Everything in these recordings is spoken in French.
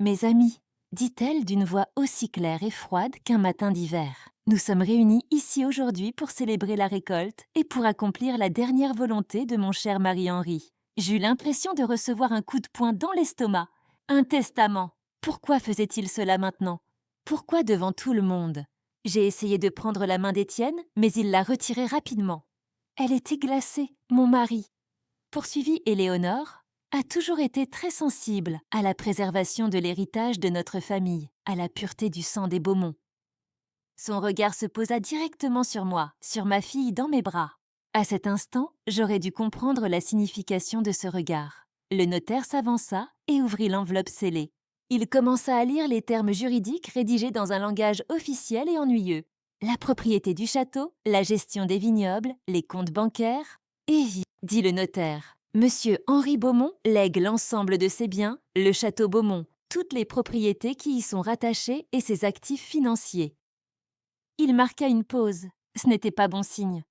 Mes amis, dit-elle d'une voix aussi claire et froide qu'un matin d'hiver. Nous sommes réunis ici aujourd'hui pour célébrer la récolte et pour accomplir la dernière volonté de mon cher Marie-Henri. J'eus l'impression de recevoir un coup de poing dans l'estomac. Un testament. Pourquoi faisait-il cela maintenant? Pourquoi devant tout le monde? J'ai essayé de prendre la main d'Étienne, mais il l'a retirée rapidement. Elle était glacée, mon mari. Poursuivit Éléonore, a toujours été très sensible à la préservation de l'héritage de notre famille, à la pureté du sang des Beaumont. Son regard se posa directement sur moi, sur ma fille dans mes bras. À cet instant, j'aurais dû comprendre la signification de ce regard. Le notaire s'avança et ouvrit l'enveloppe scellée. Il commença à lire les termes juridiques rédigés dans un langage officiel et ennuyeux. La propriété du château, la gestion des vignobles, les comptes bancaires. Et, dit le notaire, Monsieur Henri Beaumont lègue l'ensemble de ses biens, le château Beaumont, toutes les propriétés qui y sont rattachées et ses actifs financiers. Il marqua une pause. Ce n'était pas bon signe.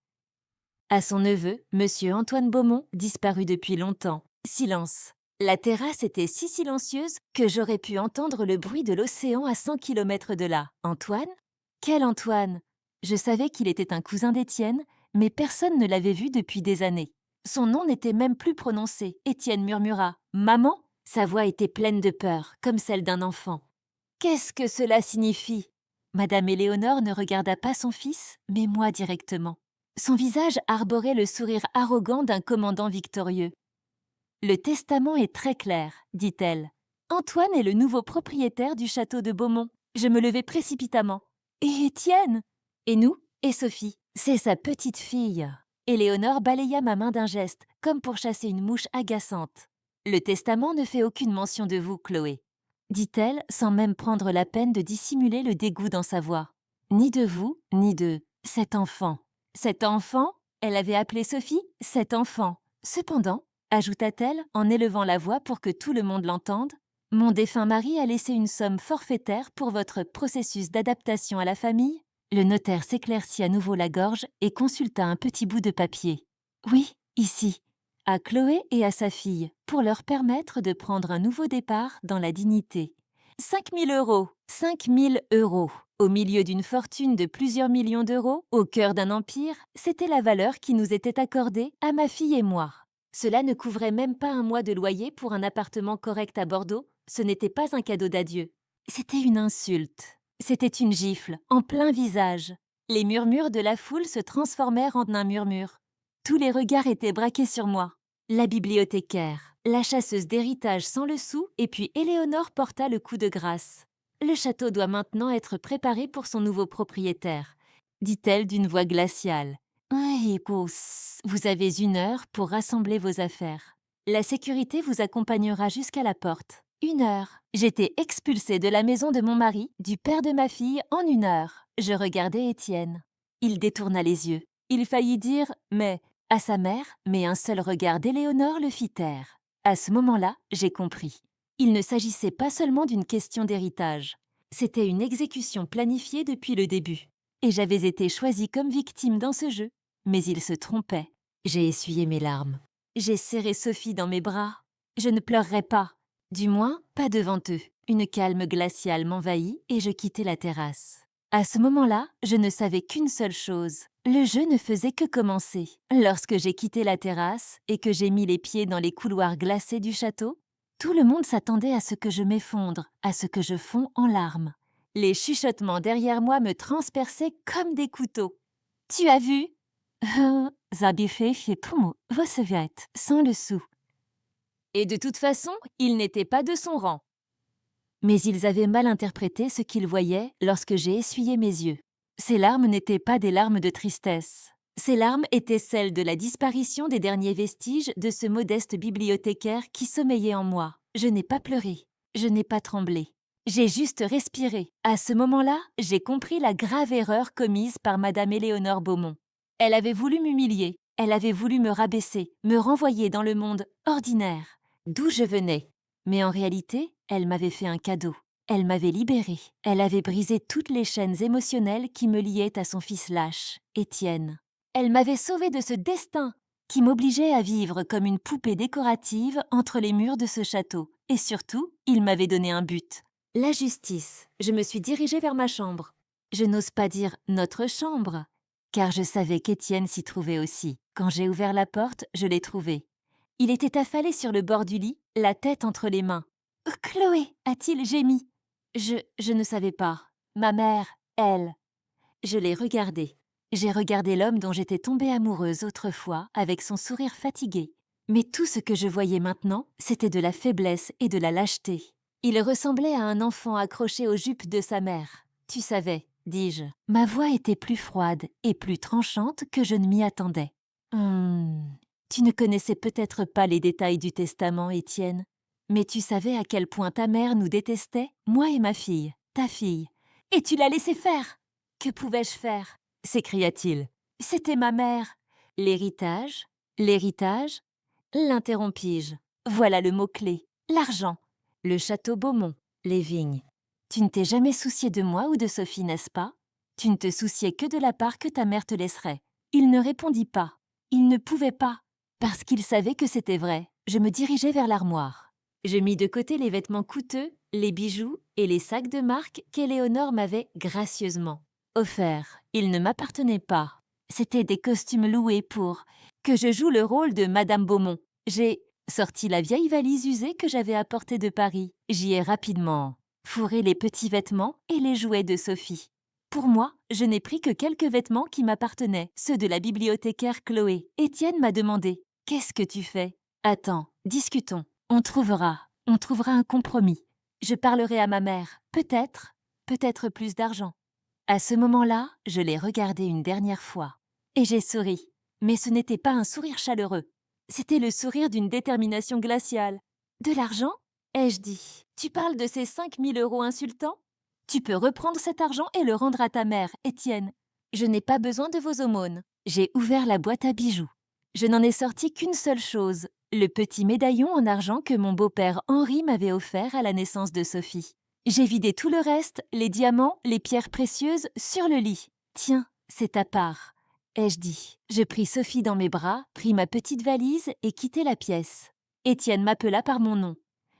À son neveu, Monsieur Antoine Beaumont, disparu depuis longtemps. Silence. La terrasse était si silencieuse que j'aurais pu entendre le bruit de l'océan à 100 kilomètres de là. Antoine? Quel Antoine? Je savais qu'il était un cousin d'Étienne, mais personne ne l'avait vu depuis des années. Son nom n'était même plus prononcé. Étienne murmura « Maman ?» Sa voix était pleine de peur, comme celle d'un enfant. « Qu'est-ce que cela signifie ?» Madame Éléonore ne regarda pas son fils, mais moi directement. Son visage arborait le sourire arrogant d'un commandant victorieux. « Le testament est très clair, dit-elle. Antoine est le nouveau propriétaire du château de Beaumont. » Je me levai précipitamment. « Et Étienne ?»« Et nous ? Et Sophie ? C'est sa petite fille. » Éléonore balaya ma main d'un geste, comme pour chasser une mouche agaçante. « Le testament ne fait aucune mention de vous, Chloé. » dit-elle sans même prendre la peine de dissimuler le dégoût dans sa voix. « Ni de vous, ni de cet enfant. » Cet enfant, elle avait appelé Sophie « cet enfant ». Cependant, ajouta-t-elle en élevant la voix pour que tout le monde l'entende, mon défunt mari a laissé une somme forfaitaire pour votre processus d'adaptation à la famille. Le notaire s'éclaircit à nouveau la gorge et consulta un petit bout de papier. Oui, ici, à Chloé et à sa fille, pour leur permettre de prendre un nouveau départ dans la dignité. 5 000 euros, 5 000 euros. Au milieu d'une fortune de plusieurs millions d'euros, au cœur d'un empire, c'était la valeur qui nous était accordée à ma fille et moi. Cela ne couvrait même pas un mois de loyer pour un appartement correct à Bordeaux. Ce n'était pas un cadeau d'adieu. C'était une insulte. C'était une gifle, en plein visage. Les murmures de la foule se transformèrent en un murmure. Tous les regards étaient braqués sur moi. La bibliothécaire, la chasseuse d'héritage sans le sou, et puis Éléonore porta le coup de grâce. Le château doit maintenant être préparé pour son nouveau propriétaire, dit-elle d'une voix glaciale. Oui, vous avez 1 heure pour rassembler vos affaires. La sécurité vous accompagnera jusqu'à la porte. 1 heure. J'étais expulsée de la maison de mon mari, du père de ma fille, en 1 heure. Je regardais Étienne. Il détourna les yeux. Il faillit dire « mais » à sa mère, mais un seul regard d'Éléonore le fit taire. À ce moment-là, j'ai compris. Il ne s'agissait pas seulement d'une question d'héritage. C'était une exécution planifiée depuis le début. Et j'avais été choisie comme victime dans ce jeu. Mais il se trompait. J'ai essuyé mes larmes. J'ai serré Sophie dans mes bras. Je ne pleurerai pas. Du moins, pas devant eux. Une calme glaciale m'envahit et je quittai la terrasse. À ce moment-là, je ne savais qu'une seule chose. Le jeu ne faisait que commencer. Lorsque j'ai quitté la terrasse et que j'ai mis les pieds dans les couloirs glacés du château, tout le monde s'attendait à ce que je m'effondre, à ce que je fonds en larmes. Les chuchotements derrière moi me transperçaient comme des couteaux. « Tu as vu ?»« sans le sou. » Et de toute façon, il n'était pas de son rang. Mais ils avaient mal interprété ce qu'ils voyaient lorsque j'ai essuyé mes yeux. Ces larmes n'étaient pas des larmes de tristesse. Ces larmes étaient celles de la disparition des derniers vestiges de ce modeste bibliothécaire qui sommeillait en moi. Je n'ai pas pleuré, je n'ai pas tremblé. J'ai juste respiré. À ce moment-là, j'ai compris la grave erreur commise par Madame Éléonore Beaumont. Elle avait voulu m'humilier, elle avait voulu me rabaisser, me renvoyer dans le monde ordinaire, d'où je venais. Mais en réalité, elle m'avait fait un cadeau. Elle m'avait libérée. Elle avait brisé toutes les chaînes émotionnelles qui me liaient à son fils lâche, Étienne. Elle m'avait sauvée de ce destin qui m'obligeait à vivre comme une poupée décorative entre les murs de ce château. Et surtout, il m'avait donné un but. La justice. Je me suis dirigée vers ma chambre. Je n'ose pas dire notre chambre, car je savais qu'Étienne s'y trouvait aussi. Quand j'ai ouvert la porte, je l'ai trouvé. Il était affalé sur le bord du lit, la tête entre les mains. « Oh, Chloé !» a-t-il gémi. Je ne savais pas. Ma mère, elle. Je l'ai regardé. J'ai regardé l'homme dont j'étais tombée amoureuse autrefois, avec son sourire fatigué. Mais tout ce que je voyais maintenant, c'était de la faiblesse et de la lâcheté. Il ressemblait à un enfant accroché aux jupes de sa mère. Tu savais, dis-je. Ma voix était plus froide et plus tranchante que je ne m'y attendais. Tu ne connaissais peut-être pas les détails du testament, Étienne, mais tu savais à quel point ta mère nous détestait, moi et ma fille, ta fille. Et tu l'as laissé faire. Que pouvais-je faire? S'écria-t-il. C'était ma mère. L'héritage, l'héritage, l'interrompis-je. Voilà le mot-clé. L'argent, le château Beaumont, les vignes. Tu ne t'es jamais soucié de moi ou de Sophie, n'est-ce pas? Tu ne te souciais que de la part que ta mère te laisserait. Il ne répondit pas. Il ne pouvait pas. Parce qu'il savait que c'était vrai, je me dirigeais vers l'armoire. Je mis de côté les vêtements coûteux, les bijoux et les sacs de marque qu'Éléonore m'avait gracieusement offerts. Ils ne m'appartenaient pas. C'étaient des costumes loués pour que je joue le rôle de Madame Beaumont. J'ai sorti la vieille valise usée que j'avais apportée de Paris. J'y ai rapidement fourré les petits vêtements et les jouets de Sophie. Pour moi, je n'ai pris que quelques vêtements qui m'appartenaient, ceux de la bibliothécaire Chloé. Étienne m'a demandé « Qu'est-ce que tu fais ?»« Attends, discutons. On trouvera un compromis. Je parlerai à ma mère. Peut-être plus d'argent. » À ce moment-là, je l'ai regardé une dernière fois. Et j'ai souri. Mais ce n'était pas un sourire chaleureux. C'était le sourire d'une détermination glaciale. « De l'argent ?» ai-je dit. « Tu parles de ces 5 000 € insultants ? Tu peux reprendre cet argent et le rendre à ta mère, Étienne. Je n'ai pas besoin de vos aumônes. » J'ai ouvert la boîte à bijoux. Je n'en ai sorti qu'une seule chose, le petit médaillon en argent que mon beau-père Henri m'avait offert à la naissance de Sophie. J'ai vidé tout le reste, les diamants, les pierres précieuses, sur le lit. « Tiens, c'est ta part, » ai-je dit. Je pris Sophie dans mes bras, pris ma petite valise et quittai la pièce. Étienne m'appela par mon nom.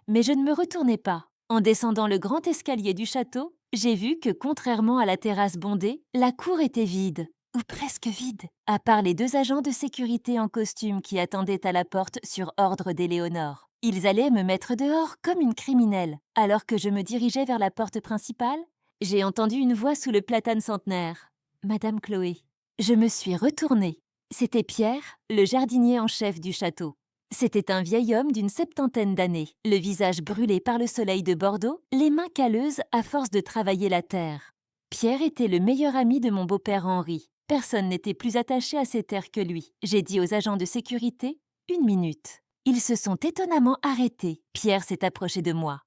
Mais je ne me retournai pas. En descendant le grand escalier du château, j'ai vu que, contrairement à la terrasse bondée, la cour était vide, ou presque vide, à part les 2 agents de sécurité en costume qui attendaient à la porte sur ordre d'Éléonore. Ils allaient me mettre dehors comme une criminelle. Alors que je me dirigeais vers la porte principale, j'ai entendu une voix sous le platane centenaire. « Madame Chloé. » Je me suis retournée. C'était Pierre, le jardinier en chef du château. C'était un vieil homme d'une 70aine d'années, le visage brûlé par le soleil de Bordeaux, les mains calleuses à force de travailler la terre. Pierre était le meilleur ami de mon beau-père Henri. Personne n'était plus attaché à ces terres que lui. J'ai dit aux agents de sécurité « 1 minute ». Ils se sont étonnamment arrêtés. Pierre s'est approché de moi.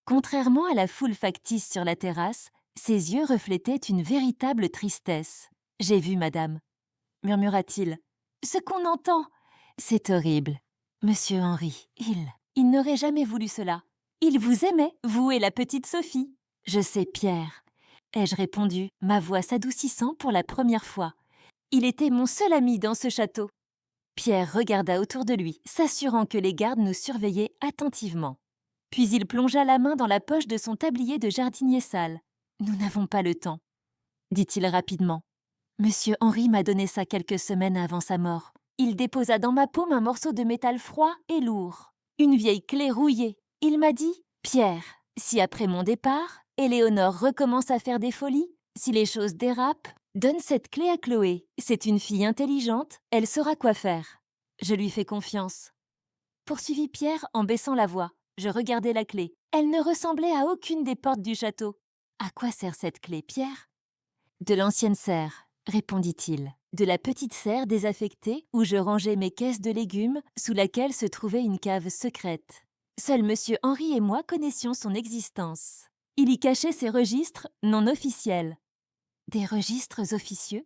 Contrairement à la foule factice sur la terrasse, ses yeux reflétaient une véritable tristesse. « J'ai vu, madame », murmura-t-il. « Ce qu'on entend, c'est horrible. Monsieur Henri, il n'aurait jamais voulu cela. Il vous aimait, vous et la petite Sophie. »« Je sais, Pierre, » ai-je répondu, ma voix s'adoucissant pour la première fois. Il était mon seul ami dans ce château. Pierre regarda autour de lui, s'assurant que les gardes nous surveillaient attentivement. Puis il plongea la main dans la poche de son tablier de jardinier sale. « Nous n'avons pas le temps, » dit-il rapidement. « Monsieur Henri m'a donné ça quelques semaines avant sa mort. Il déposa dans ma paume un morceau de métal froid et lourd, une vieille clé rouillée. Il m'a dit « Pierre, si après mon départ, Éléonore recommence à faire des folies, si les choses dérapent, donne cette clé à Chloé. C'est une fille intelligente, elle saura quoi faire. » Je lui fais confiance. Poursuivit Pierre en baissant la voix. Je regardai la clé. Elle ne ressemblait à aucune des portes du château. « À quoi sert cette clé, Pierre ?»« De l'ancienne serre, » répondit-il. « De la petite serre désaffectée où je rangeais mes caisses de légumes sous laquelle se trouvait une cave secrète. Seul monsieur Henri et moi connaissions son existence. Il y cachait ses registres non officiels. » « Des registres officieux ?»«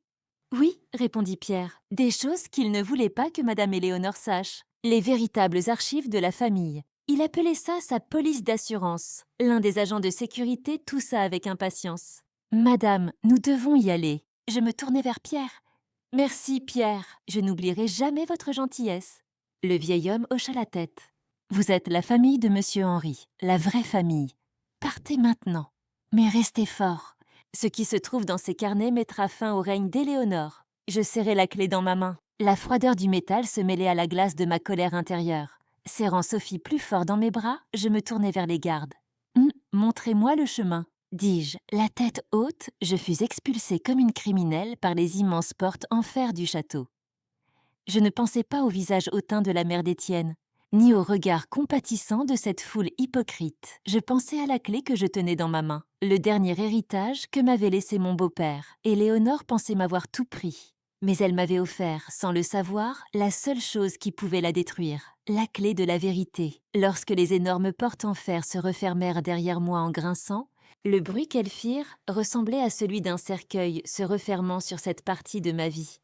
Oui, » répondit Pierre, « des choses qu'il ne voulait pas que madame Éléonore sache. Les véritables archives de la famille. Il appelait ça sa police d'assurance. » L'un des agents de sécurité toussa avec impatience. « Madame, nous devons y aller. » Je me tournai vers Pierre. Merci, Pierre. Je n'oublierai jamais votre gentillesse. Le vieil homme hocha la tête. Vous êtes la famille de Monsieur Henri, la vraie famille. Partez maintenant, mais restez fort. Ce qui se trouve dans ces carnets mettra fin au règne d'Éléonore. Je serrai la clé dans ma main. La froideur du métal se mêlait à la glace de ma colère intérieure. Serrant Sophie plus fort dans mes bras, je me tournai vers les gardes. Montrez-moi le chemin, dis-je. La tête haute, je fus expulsée comme une criminelle par les immenses portes en fer du château. Je ne pensais pas au visage hautain de la mère d'Étienne, ni au regard compatissant de cette foule hypocrite. Je pensais à la clé que je tenais dans ma main, le dernier héritage que m'avait laissé mon beau-père, et Léonore pensait m'avoir tout pris. Mais elle m'avait offert, sans le savoir, la seule chose qui pouvait la détruire, la clé de la vérité. Lorsque les énormes portes en fer se refermèrent derrière moi en grinçant, le bruit qu'elles firent ressemblait à celui d'un cercueil se refermant sur cette partie de ma vie.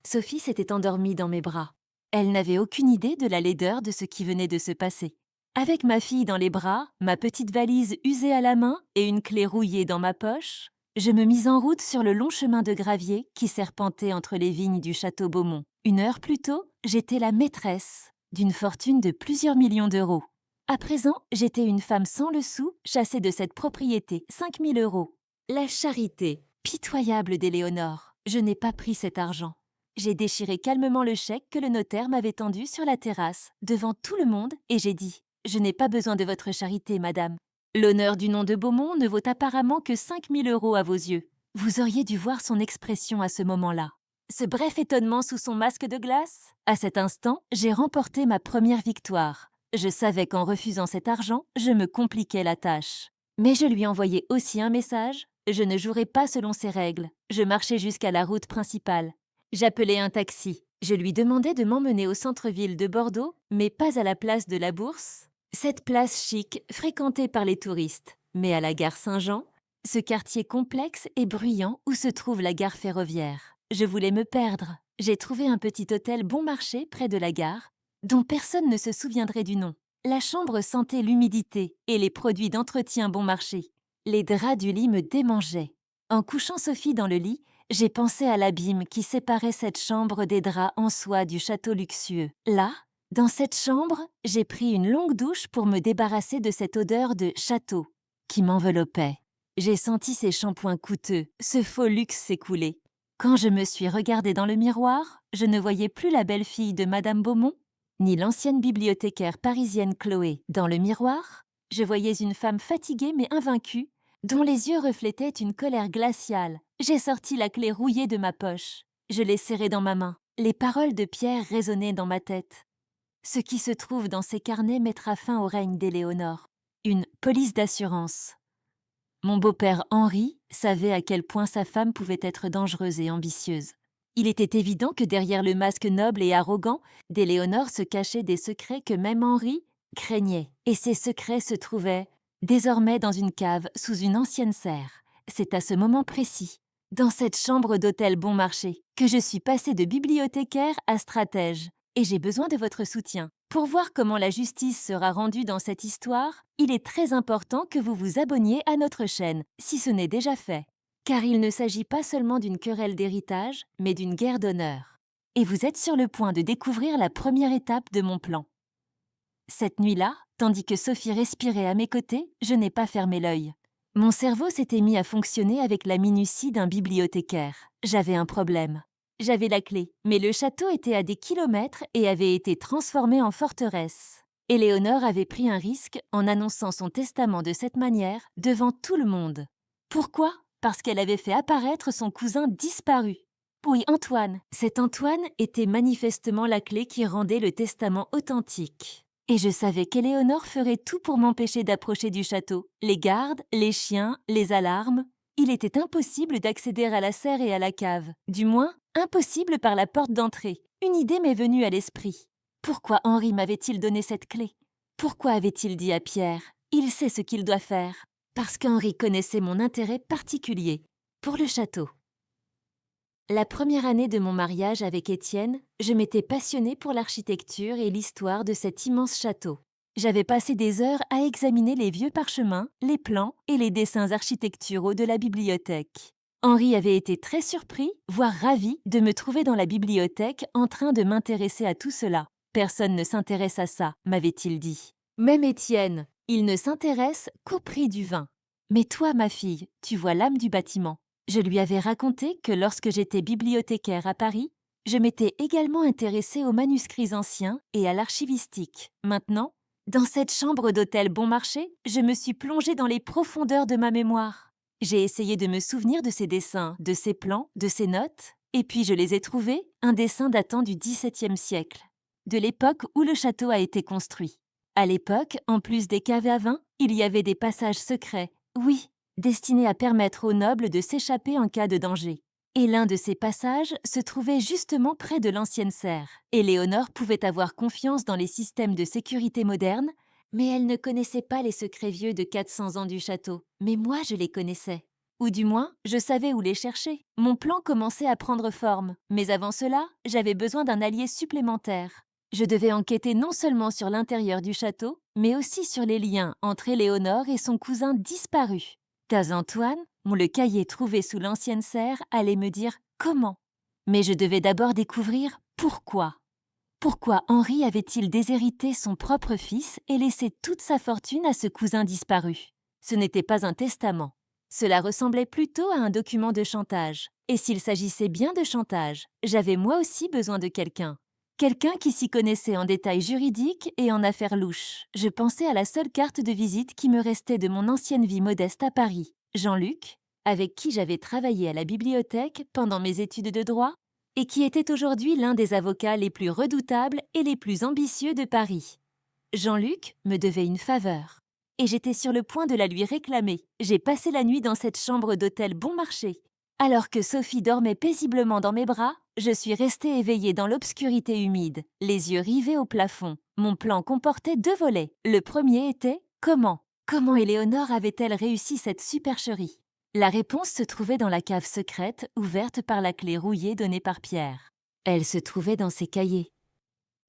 Sophie s'était endormie dans mes bras. Elle n'avait aucune idée de la laideur de ce qui venait de se passer. Avec ma fille dans les bras, ma petite valise usée à la main et une clé rouillée dans ma poche, je me mis en route sur le long chemin de gravier qui serpentait entre les vignes du château Beaumont. 1 heure plus tôt, j'étais la maîtresse d'une fortune de plusieurs millions d'euros. À présent, j'étais une femme sans le sou, chassée de cette propriété, 5 000 euros. La charité, pitoyable d'Éléonore. Je n'ai pas pris cet argent. J'ai déchiré calmement le chèque que le notaire m'avait tendu sur la terrasse, devant tout le monde, et j'ai dit « Je n'ai pas besoin de votre charité, madame. L'honneur du nom de Beaumont ne vaut apparemment que 5 000 euros à vos yeux. » Vous auriez dû voir son expression à ce moment-là. Ce bref étonnement sous son masque de glace. À cet instant, j'ai remporté ma première victoire. Je savais qu'en refusant cet argent, je me compliquais la tâche. Mais je lui envoyais aussi un message. Je ne jouerais pas selon ses règles. Je marchais jusqu'à la route principale. J'appelai un taxi. Je lui demandai de m'emmener au centre-ville de Bordeaux, mais pas à la place de la Bourse. Cette place chic, fréquentée par les touristes, mais à la gare Saint-Jean, ce quartier complexe et bruyant où se trouve la gare ferroviaire. Je voulais me perdre. J'ai trouvé un petit hôtel bon marché près de la gare, dont personne ne se souviendrait du nom. La chambre sentait l'humidité et les produits d'entretien bon marché. Les draps du lit me démangeaient. En couchant Sophie dans le lit, j'ai pensé à l'abîme qui séparait cette chambre des draps en soie du château luxueux. Là, dans cette chambre, j'ai pris une longue douche pour me débarrasser de cette odeur de château qui m'enveloppait. J'ai senti ces shampoings coûteux, ce faux luxe s'écouler. Quand je me suis regardée dans le miroir, je ne voyais plus la belle-fille de Madame Beaumont, ni l'ancienne bibliothécaire parisienne Chloé. Dans le miroir, je voyais une femme fatiguée mais invaincue, dont les yeux reflétaient une colère glaciale. J'ai sorti la clé rouillée de ma poche. Je l'ai serrée dans ma main. Les paroles de Pierre résonnaient dans ma tête. Ce qui se trouve dans ces carnets mettra fin au règne d'Éléonore. Une police d'assurance. Mon beau-père Henri savait à quel point sa femme pouvait être dangereuse et ambitieuse. Il était évident que derrière le masque noble et arrogant d'Éléonore se cachaient des secrets que même Henri craignait. Et ces secrets se trouvaient désormais dans une cave sous une ancienne serre. C'est à ce moment précis, dans cette chambre d'hôtel bon marché, que je suis passée de bibliothécaire à stratège. Et j'ai besoin de votre soutien. Pour voir comment la justice sera rendue dans cette histoire, il est très important que vous vous abonniez à notre chaîne, si ce n'est déjà fait. Car il ne s'agit pas seulement d'une querelle d'héritage, mais d'une guerre d'honneur. Et vous êtes sur le point de découvrir la première étape de mon plan. Cette nuit-là, tandis que Sophie respirait à mes côtés, je n'ai pas fermé l'œil. Mon cerveau s'était mis à fonctionner avec la minutie d'un bibliothécaire. J'avais un problème. J'avais la clé, mais le château était à des kilomètres et avait été transformé en forteresse. Éléonore avait pris un risque en annonçant son testament de cette manière devant tout le monde. Pourquoi ? Parce qu'elle avait fait apparaître son cousin disparu. Oui, Antoine. Cet Antoine était manifestement la clé qui rendait le testament authentique. Et je savais qu'Éléonore ferait tout pour m'empêcher d'approcher du château. Les gardes, les chiens, les alarmes. Il était impossible d'accéder à la serre et à la cave. Du moins, impossible par la porte d'entrée. Une idée m'est venue à l'esprit. Pourquoi Henri m'avait-il donné cette clé ? Pourquoi avait-il dit à Pierre « Il sait ce qu'il doit faire » ? Parce qu'Henri connaissait mon intérêt particulier pour le château. La première année de mon mariage avec Étienne, je m'étais passionnée pour l'architecture et l'histoire de cet immense château. J'avais passé des heures à examiner les vieux parchemins, les plans et les dessins architecturaux de la bibliothèque. Henri avait été très surpris, voire ravi, de me trouver dans la bibliothèque en train de m'intéresser à tout cela. Personne ne s'intéresse à ça, m'avait-il dit. Même Étienne, il ne s'intéresse qu'au prix du vin. Mais toi, ma fille, tu vois l'âme du bâtiment. Je lui avais raconté que lorsque j'étais bibliothécaire à Paris, je m'étais également intéressée aux manuscrits anciens et à l'archivistique. Maintenant, dans cette chambre d'hôtel bon marché, je me suis plongée dans les profondeurs de ma mémoire. J'ai essayé de me souvenir de ces dessins, de ces plans, de ces notes, et puis je les ai trouvés, un dessin datant du XVIIe siècle, de l'époque où le château a été construit. À l'époque, en plus des caves à vin, il y avait des passages secrets, oui, destinés à permettre aux nobles de s'échapper en cas de danger. Et l'un de ces passages se trouvait justement près de l'ancienne serre. Éléonore pouvait avoir confiance dans les systèmes de sécurité modernes, mais elle ne connaissait pas les secrets vieux de 400 ans du château. Mais moi, je les connaissais. Ou du moins, je savais où les chercher. Mon plan commençait à prendre forme. Mais avant cela, j'avais besoin d'un allié supplémentaire. Je devais enquêter non seulement sur l'intérieur du château, mais aussi sur les liens entre Éléonore et son cousin disparu. Taz Antoine, le cahier trouvé sous l'ancienne serre, allait me dire comment. Mais je devais d'abord découvrir pourquoi. Pourquoi Henri avait-il déshérité son propre fils et laissé toute sa fortune à ce cousin disparu? Ce n'était pas un testament. Cela ressemblait plutôt à un document de chantage. Et s'il s'agissait bien de chantage, j'avais moi aussi besoin de quelqu'un. Quelqu'un qui s'y connaissait en détails juridiques et en affaires louches. Je pensais à la seule carte de visite qui me restait de mon ancienne vie modeste à Paris, Jean-Luc, avec qui j'avais travaillé à la bibliothèque pendant mes études de droit, et qui était aujourd'hui l'un des avocats les plus redoutables et les plus ambitieux de Paris. Jean-Luc me devait une faveur, et j'étais sur le point de la lui réclamer. J'ai passé la nuit dans cette chambre d'hôtel bon marché. Alors que Sophie dormait paisiblement dans mes bras, je suis restée éveillée dans l'obscurité humide, les yeux rivés au plafond. Mon plan comportait 2 volets. Le premier était « Comment ?» Comment Éléonore avait-elle réussi cette supercherie? La réponse se trouvait dans la cave secrète, ouverte par la clé rouillée donnée par Pierre. Elle se trouvait dans ses cahiers.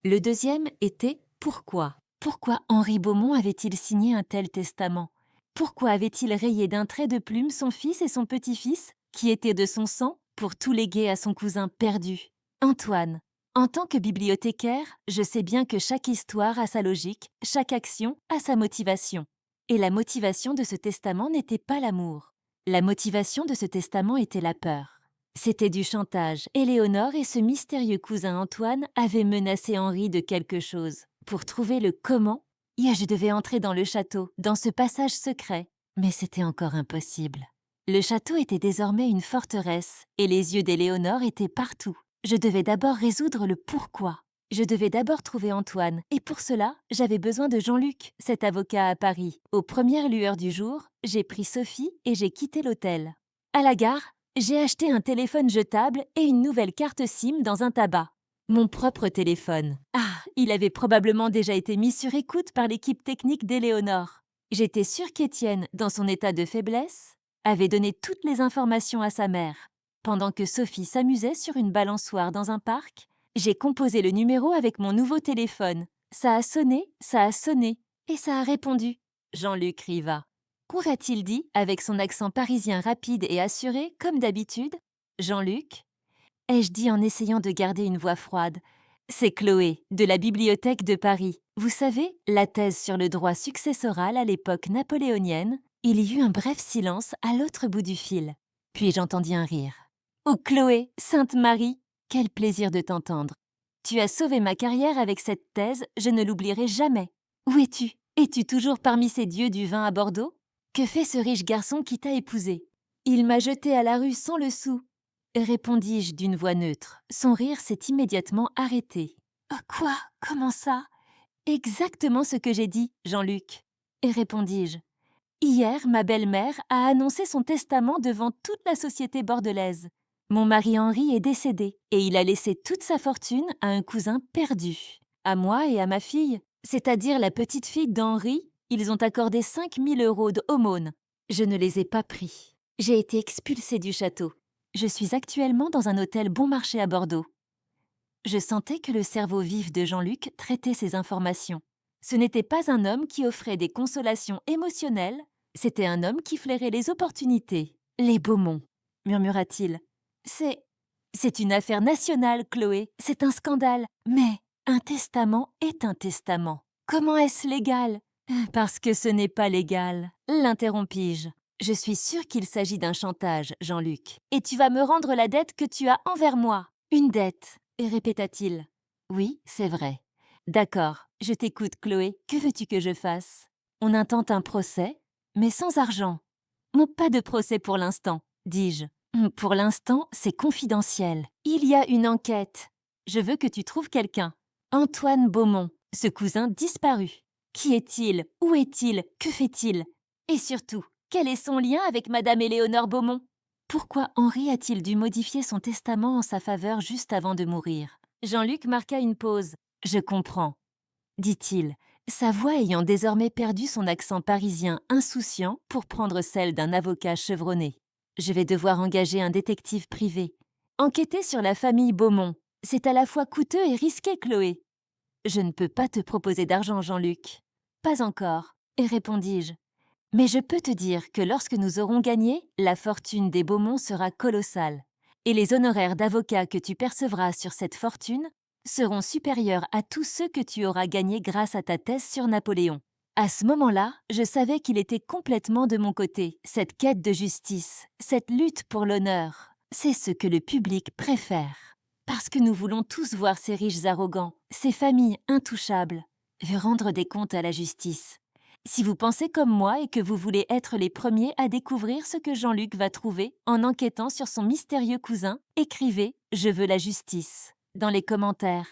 Le deuxième était « Pourquoi ?» Pourquoi Henri Beaumont avait-il signé un tel testament? Pourquoi avait-il rayé d'un trait de plume son fils et son petit-fils, qui étaient de son sang, pour tout léguer à son cousin perdu? Antoine, en tant que bibliothécaire, je sais bien que chaque histoire a sa logique, chaque action a sa motivation. Et la motivation de ce testament n'était pas l'amour. La motivation de ce testament était la peur. C'était du chantage. Éléonore et ce mystérieux cousin Antoine avaient menacé Henri de quelque chose. Pour trouver le comment, je devais entrer dans le château, dans ce passage secret. Mais c'était encore impossible. Le château était désormais une forteresse, et les yeux d'Éléonore étaient partout. Je devais d'abord résoudre le pourquoi. Je devais d'abord trouver Antoine, et pour cela, j'avais besoin de Jean-Luc, cet avocat à Paris. Aux premières lueurs du jour, j'ai pris Sophie et j'ai quitté l'hôtel. À la gare, j'ai acheté un téléphone jetable et une nouvelle carte SIM dans un tabac. Mon propre téléphone. Ah, il avait probablement déjà été mis sur écoute par l'équipe technique d'Éléonore. J'étais sûre qu'Étienne, dans son état de faiblesse, avait donné toutes les informations à sa mère. Pendant que Sophie s'amusait sur une balançoire dans un parc, j'ai composé le numéro avec mon nouveau téléphone. Ça a sonné, et ça a répondu. Jean-Luc Riva. Qu'aurait-il dit, avec son accent parisien rapide et assuré, comme d'habitude? Jean-Luc, ai-je dit en essayant de garder une voix froide. C'est Chloé, de la Bibliothèque de Paris. Vous savez, la thèse sur le droit successoral à l'époque napoléonienne. Il y eut un bref silence à l'autre bout du fil. Puis j'entendis un rire. Oh Chloé, Sainte Marie, quel plaisir de t'entendre. Tu as sauvé ma carrière avec cette thèse, je ne l'oublierai jamais. Où es-tu? Es-tu toujours parmi ces dieux du vin à Bordeaux? Que fait ce riche garçon qui t'a épousée? Il m'a jetée à la rue sans le sou. Répondis-je d'une voix neutre. Son rire s'est immédiatement arrêté. Quoi? Comment ça? Exactement ce que j'ai dit, Jean-Luc. Et répondis-je. Hier, ma belle-mère a annoncé son testament devant toute la société bordelaise. Mon mari Henri est décédé et il a laissé toute sa fortune à un cousin perdu. À moi et à ma fille, c'est-à-dire la petite fille d'Henri, ils ont accordé 5 000 € d'aumône. Je ne les ai pas pris. J'ai été expulsée du château. Je suis actuellement dans un hôtel bon marché à Bordeaux. Je sentais que le cerveau vif de Jean-Luc traitait ces informations. Ce n'était pas un homme qui offrait des consolations émotionnelles, c'était un homme qui flairait les opportunités, les Beaumont. murmura-t-il. C'est... C'est une affaire nationale, Chloé. C'est un scandale. Mais un testament est un testament. Comment est-ce légal? Parce que ce n'est pas légal, l'interrompis-je. Je suis sûre qu'il s'agit d'un chantage, Jean-Luc. Et tu vas me rendre la dette que tu as envers moi. Une dette, répéta-t-il. Oui, c'est vrai. D'accord, je t'écoute, Chloé. Que veux-tu que je fasse? On intente un procès, mais sans argent. Pas de procès pour l'instant, dis-je. Pour l'instant, c'est confidentiel. Il y a une enquête. Je veux que tu trouves quelqu'un. Antoine Beaumont, ce cousin disparu. Qui est-il? Où est-il? Que fait-il? Et surtout, quel est son lien avec Madame Éléonore Beaumont? Pourquoi Henri a-t-il dû modifier son testament en sa faveur juste avant de mourir? Jean-Luc marqua une pause. Je comprends, dit-il, sa voix ayant désormais perdu son accent parisien insouciant pour prendre celle d'un avocat chevronné. Je vais devoir engager un détective privé. Enquêter sur la famille Beaumont, c'est à la fois coûteux et risqué, Chloé. Je ne peux pas te proposer d'argent, Jean-Luc. Pas encore, répondis-je. Mais je peux te dire que lorsque nous aurons gagné, la fortune des Beaumont sera colossale. Et les honoraires d'avocat que tu percevras sur cette fortune seront supérieurs à tous ceux que tu auras gagnés grâce à ta thèse sur Napoléon. À ce moment-là, je savais qu'il était complètement de mon côté. Cette quête de justice, cette lutte pour l'honneur, c'est ce que le public préfère. Parce que nous voulons tous voir ces riches arrogants, ces familles intouchables, rendre des comptes à la justice. Si vous pensez comme moi et que vous voulez être les premiers à découvrir ce que Jean-Luc va trouver en enquêtant sur son mystérieux cousin, écrivez « Je veux la justice » dans les commentaires.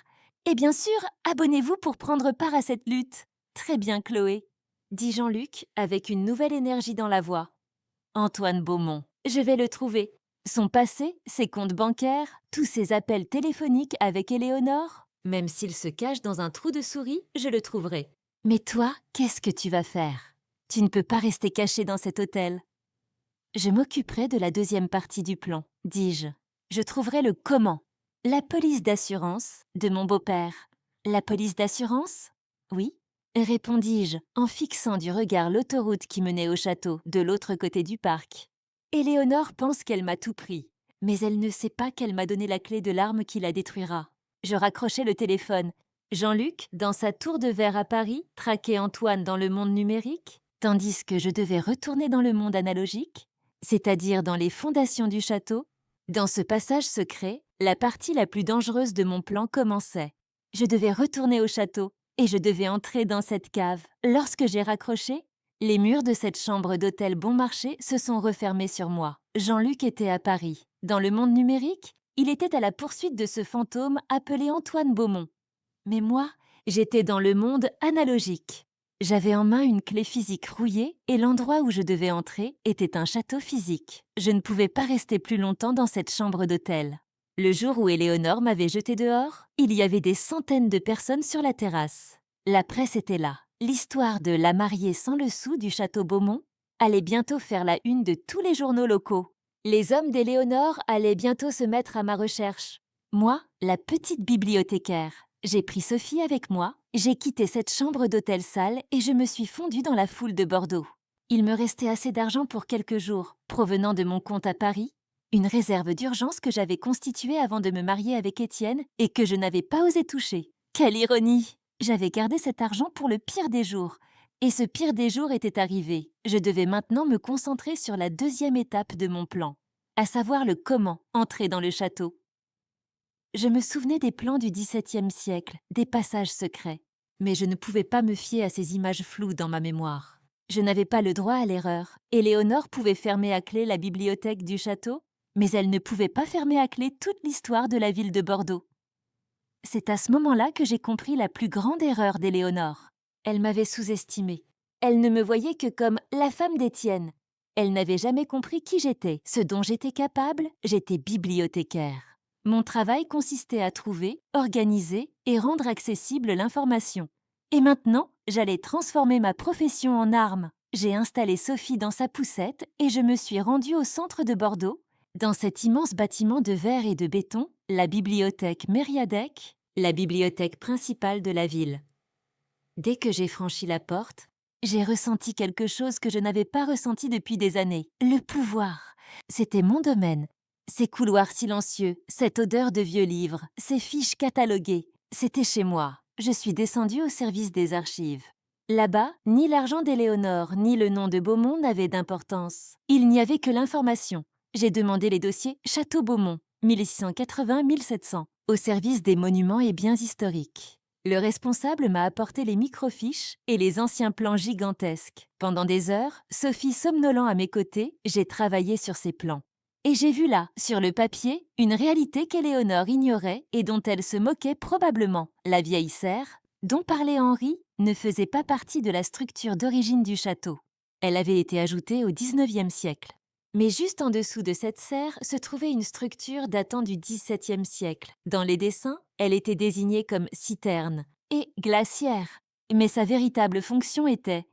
Et bien sûr, abonnez-vous pour prendre part à cette lutte. Très bien, Chloé, dit Jean-Luc avec une nouvelle énergie dans la voix. Antoine Beaumont, je vais le trouver. Son passé, ses comptes bancaires, tous ses appels téléphoniques avec Éléonore, même s'il se cache dans un trou de souris, je le trouverai. Mais toi, qu'est-ce que tu vas faire? Tu ne peux pas rester caché dans cet hôtel. Je m'occuperai de la deuxième partie du plan, dis-je. Je trouverai le comment. La police d'assurance de mon beau-père. La police d'assurance? Oui, répondis-je en fixant du regard l'autoroute qui menait au château de l'autre côté du parc. Éléonore pense qu'elle m'a tout pris, mais elle ne sait pas qu'elle m'a donné la clé de l'arme qui la détruira. Je raccrochai le téléphone. Jean-Luc, dans sa tour de verre à Paris, traquait Antoine dans le monde numérique, tandis que je devais retourner dans le monde analogique, c'est-à-dire dans les fondations du château. Dans ce passage secret, la partie la plus dangereuse de mon plan commençait. Je devais retourner au château et je devais entrer dans cette cave. Lorsque j'ai raccroché, les murs de cette chambre d'hôtel bon marché se sont refermés sur moi. Jean-Luc était à Paris. Dans le monde numérique, il était à la poursuite de ce fantôme appelé Antoine Beaumont. Mais moi, j'étais dans le monde analogique. J'avais en main une clé physique rouillée et l'endroit où je devais entrer était un château physique. Je ne pouvais pas rester plus longtemps dans cette chambre d'hôtel. Le jour où Éléonore m'avait jeté dehors, il y avait des centaines de personnes sur la terrasse. La presse était là. L'histoire de la mariée sans le sou du château Beaumont allait bientôt faire la une de tous les journaux locaux. Les hommes d'Éléonore allaient bientôt se mettre à ma recherche. Moi, la petite bibliothécaire, j'ai pris Sophie avec moi, j'ai quitté cette chambre d'hôtel sale et je me suis fondue dans la foule de Bordeaux. Il me restait assez d'argent pour quelques jours, provenant de mon compte à Paris, une réserve d'urgence que j'avais constituée avant de me marier avec Étienne et que je n'avais pas osé toucher. Quelle ironie! J'avais gardé cet argent pour le pire des jours. Et ce pire des jours était arrivé. Je devais maintenant me concentrer sur la deuxième étape de mon plan, à savoir le comment entrer dans le château. Je me souvenais des plans du XVIIe siècle, des passages secrets. Mais je ne pouvais pas me fier à ces images floues dans ma mémoire. Je n'avais pas le droit à l'erreur. Éléonore pouvait fermer à clé la bibliothèque du château, mais elle ne pouvait pas fermer à clé toute l'histoire de la ville de Bordeaux. C'est à ce moment-là que j'ai compris la plus grande erreur d'Éléonore. Elle m'avait sous-estimée. Elle ne me voyait que comme la femme d'Étienne. Elle n'avait jamais compris qui j'étais. Ce dont j'étais capable, j'étais bibliothécaire. Mon travail consistait à trouver, organiser et rendre accessible l'information. Et maintenant, j'allais transformer ma profession en arme. J'ai installé Sophie dans sa poussette et je me suis rendue au centre de Bordeaux, dans cet immense bâtiment de verre et de béton, la bibliothèque Mériadec, la bibliothèque principale de la ville. Dès que j'ai franchi la porte, j'ai ressenti quelque chose que je n'avais pas ressenti depuis des années. Le pouvoir, C'était mon domaine. Ces couloirs silencieux, cette odeur de vieux livres, ces fiches cataloguées, c'était chez moi. Je suis descendue au service des archives. Là-bas, ni l'argent d'Éléonore, ni le nom de Beaumont n'avaient d'importance. Il n'y avait que l'information. J'ai demandé les dossiers Château Beaumont, 1680-1700, au service des monuments et biens historiques. Le responsable m'a apporté les microfiches et les anciens plans gigantesques. Pendant des heures, Sophie somnolent à mes côtés, j'ai travaillé sur ces plans. Et j'ai vu là, sur le papier, une réalité qu'Éléonore ignorait et dont elle se moquait probablement. La vieille serre, dont parlait Henri, ne faisait pas partie de la structure d'origine du château. Elle avait été ajoutée au XIXe siècle. Mais juste en dessous de cette serre se trouvait une structure datant du XVIIe siècle. Dans les dessins, elle était désignée comme citerne et glacière. Mais sa véritable fonction était,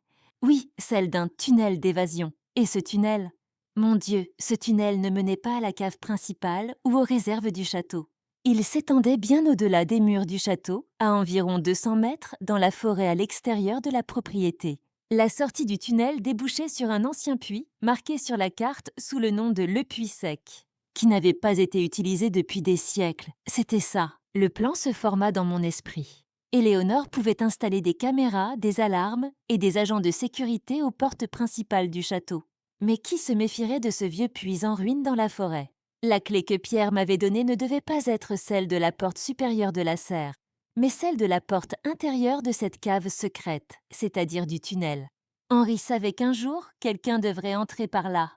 oui, celle d'un tunnel d'évasion. Et ce tunnel, mon Dieu, ce tunnel ne menait pas à la cave principale ou aux réserves du château. Il s'étendait bien au-delà des murs du château, à environ 200 mètres, dans la forêt à l'extérieur de la propriété. La sortie du tunnel débouchait sur un ancien puits, marqué sur la carte sous le nom de Le Puits Sec, qui n'avait pas été utilisé depuis des siècles. C'était ça. Le plan se forma dans mon esprit. Éléonore pouvait installer des caméras, des alarmes et des agents de sécurité aux portes principales du château. Mais qui se méfierait de ce vieux puits en ruine dans la forêt? La clé que Pierre m'avait donnée ne devait pas être celle de la porte supérieure de la serre, mais celle de la porte intérieure de cette cave secrète, c'est-à-dire du tunnel. Henri savait qu'un jour, quelqu'un devrait entrer par là.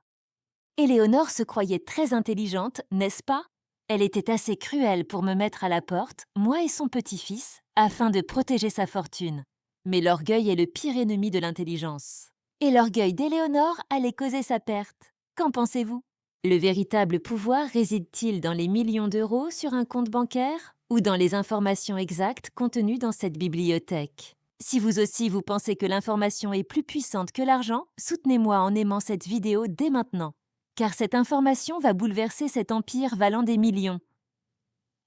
Éléonore se croyait très intelligente, n'est-ce pas? Elle était assez cruelle pour me mettre à la porte, moi et son petit-fils, afin de protéger sa fortune. Mais l'orgueil est le pire ennemi de l'intelligence. Et l'orgueil d'Éléonore allait causer sa perte. Qu'en pensez-vous? Le véritable pouvoir réside-t-il dans les millions d'euros sur un compte bancaire ou dans les informations exactes contenues dans cette bibliothèque? Si vous aussi vous pensez que l'information est plus puissante que l'argent, soutenez-moi en aimant cette vidéo dès maintenant. Car cette information va bouleverser cet empire valant des millions.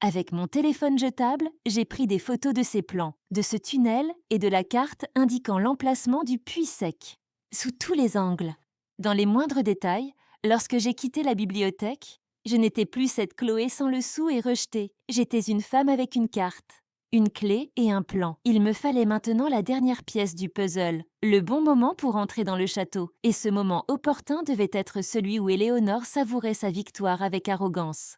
Avec mon téléphone jetable, j'ai pris des photos de ces plans, de ce tunnel et de la carte indiquant l'emplacement du puits sec. Sous tous les angles. Dans les moindres détails, lorsque j'ai quitté la bibliothèque, je n'étais plus cette Chloé sans le sou et rejetée. J'étais une femme avec une carte, une clé et un plan. Il me fallait maintenant la dernière pièce du puzzle, le bon moment pour entrer dans le château. Et ce moment opportun devait être celui où Éléonore savourait sa victoire avec arrogance.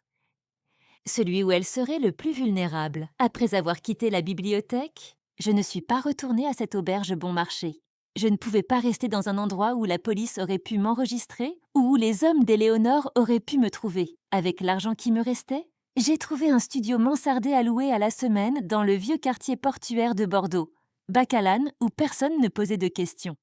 Celui où elle serait le plus vulnérable. Après avoir quitté la bibliothèque, je ne suis pas retournée à cette auberge bon marché. Je ne pouvais pas rester dans un endroit où la police aurait pu m'enregistrer ou où les hommes d'Éléonore auraient pu me trouver. Avec l'argent qui me restait, j'ai trouvé un studio mansardé à louer à la semaine dans le vieux quartier portuaire de Bordeaux, Bacalan, où personne ne posait de questions.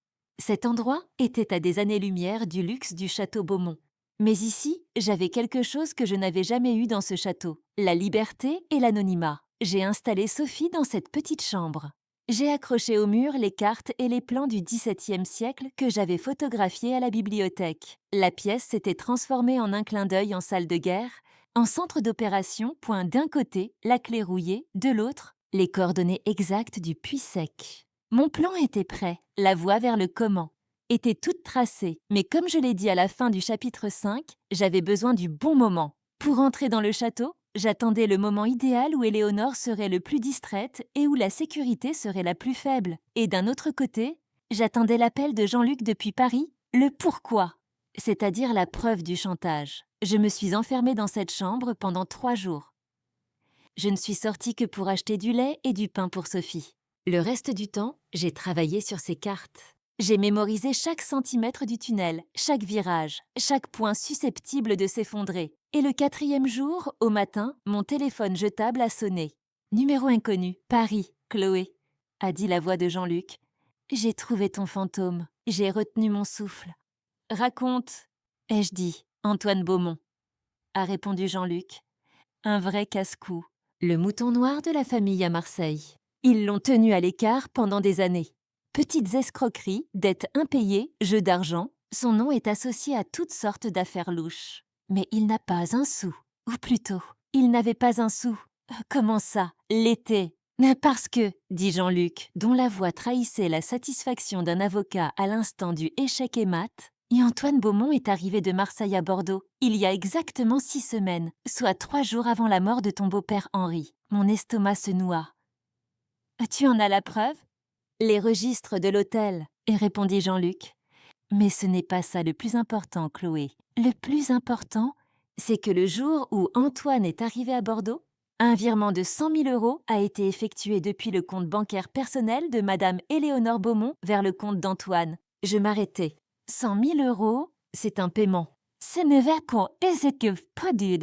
Cet endroit était à des années-lumière du luxe du château Beaumont. Mais ici, j'avais quelque chose que je n'avais jamais eu dans ce château, la liberté et l'anonymat. J'ai installé Sophie dans cette petite chambre. J'ai accroché au mur les cartes et les plans du XVIIe siècle que j'avais photographiés à la bibliothèque. La pièce s'était transformée en un clin d'œil en salle de guerre, en centre d'opération, point d'un côté, la clé rouillée, de l'autre, les coordonnées exactes du puits sec. Mon plan était prêt, la voie vers le comment était toute tracée, mais comme je l'ai dit à la fin du chapitre 5, j'avais besoin du bon moment. Pour entrer dans le château, j'attendais le moment idéal où Éléonore serait le plus distraite et où la sécurité serait la plus faible. Et d'un autre côté, j'attendais l'appel de Jean-Luc depuis Paris, le pourquoi, c'est-à-dire la preuve du chantage. Je me suis enfermée dans cette chambre pendant 3 jours. Je ne suis sortie que pour acheter du lait et du pain pour Sophie. Le reste du temps, j'ai travaillé sur ces cartes. J'ai mémorisé chaque centimètre du tunnel, chaque virage, chaque point susceptible de s'effondrer. Et le 4e jour, au matin, mon téléphone jetable a sonné. Numéro inconnu, Paris, Chloé, a dit la voix de Jean-Luc. J'ai trouvé ton fantôme, j'ai retenu mon souffle. Raconte, ai-je dit, Antoine Beaumont, a répondu Jean-Luc. Un vrai casse-cou, le mouton noir de la famille à Marseille. Ils l'ont tenu à l'écart pendant des années. Petites escroqueries, dettes impayées, jeux d'argent, son nom est associé à toutes sortes d'affaires louches. Mais il n'a pas un sou. Ou plutôt, il n'avait pas un sou. Comment ça? L'été. Parce que, dit Jean-Luc, dont la voix trahissait la satisfaction d'un avocat à l'instant du échec et mat, Et Antoine Beaumont est arrivé de Marseille à Bordeaux, il y a exactement 6 semaines, soit 3 jours avant la mort de ton beau-père Henri. Mon estomac se noua. Tu en as la preuve? Les registres de l'hôtel, répondit Jean-Luc. Mais ce n'est pas ça le plus important, Chloé. Le plus important, c'est que le jour où Antoine est arrivé à Bordeaux, un virement de 100 000 € a été effectué depuis le compte bancaire personnel de Madame Éléonore Beaumont vers le compte d'Antoine. Je m'arrêtais. 100 000 €, c'est un paiement. Ce n'est pas du.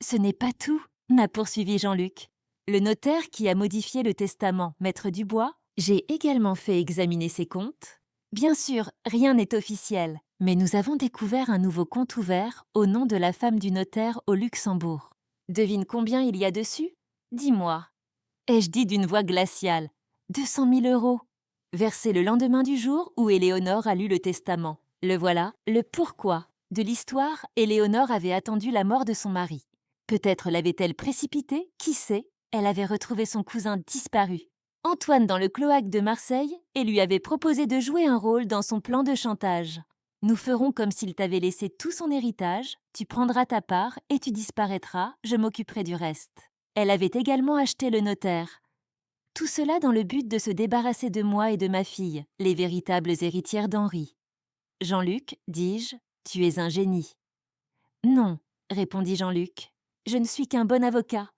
Ce n'est pas tout, m'a poursuivi Jean-Luc. Le notaire qui a modifié le testament, Maître Dubois, j'ai également fait examiner ses comptes. Bien sûr, rien n'est officiel, mais nous avons découvert un nouveau compte ouvert au nom de la femme du notaire au Luxembourg. Devine combien il y a dessus? Dis-moi. Ai-je dit d'une voix glaciale. 200 000 €. Versé le lendemain du jour où Éléonore a lu le testament. Le voilà, le pourquoi. De l'histoire, Éléonore avait attendu la mort de son mari. Peut-être l'avait-elle précipité, qui sait? Elle avait retrouvé son cousin disparu, Antoine dans le cloaque de Marseille, et lui avait proposé de jouer un rôle dans son plan de chantage. Nous ferons comme s'il t'avait laissé tout son héritage, tu prendras ta part et tu disparaîtras, je m'occuperai du reste. Elle avait également acheté le notaire. Tout cela dans le but de se débarrasser de moi et de ma fille, les véritables héritières d'Henri. Jean-Luc, dis-je, tu es un génie. Non, répondit Jean-Luc, je ne suis qu'un bon avocat.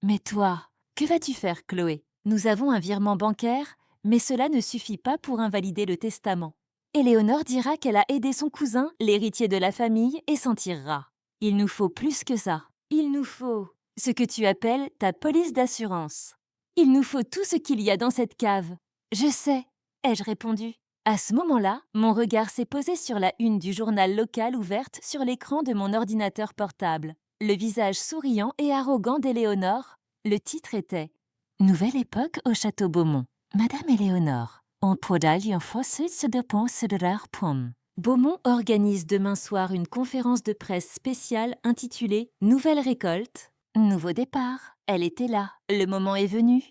Mais toi, que vas-tu faire, Chloé? Nous avons un virement bancaire, mais cela ne suffit pas pour invalider le testament. Éléonore dira qu'elle a aidé son cousin, l'héritier de la famille, et s'en tirera. Il nous faut plus que ça. Il nous faut ce que tu appelles ta police d'assurance. Il nous faut tout ce qu'il y a dans cette cave. Je sais, ai-je répondu. À ce moment-là, mon regard s'est posé sur la une du journal local ouverte sur l'écran de mon ordinateur portable. Le visage souriant et arrogant d'Éléonore, le titre était « Nouvelle époque au château Beaumont. Madame Éléonore, on podal un fossé se dépense de rares pommes. » Beaumont organise demain soir une conférence de presse spéciale intitulée « Nouvelle récolte, nouveau départ. » Elle était là, le moment est venu.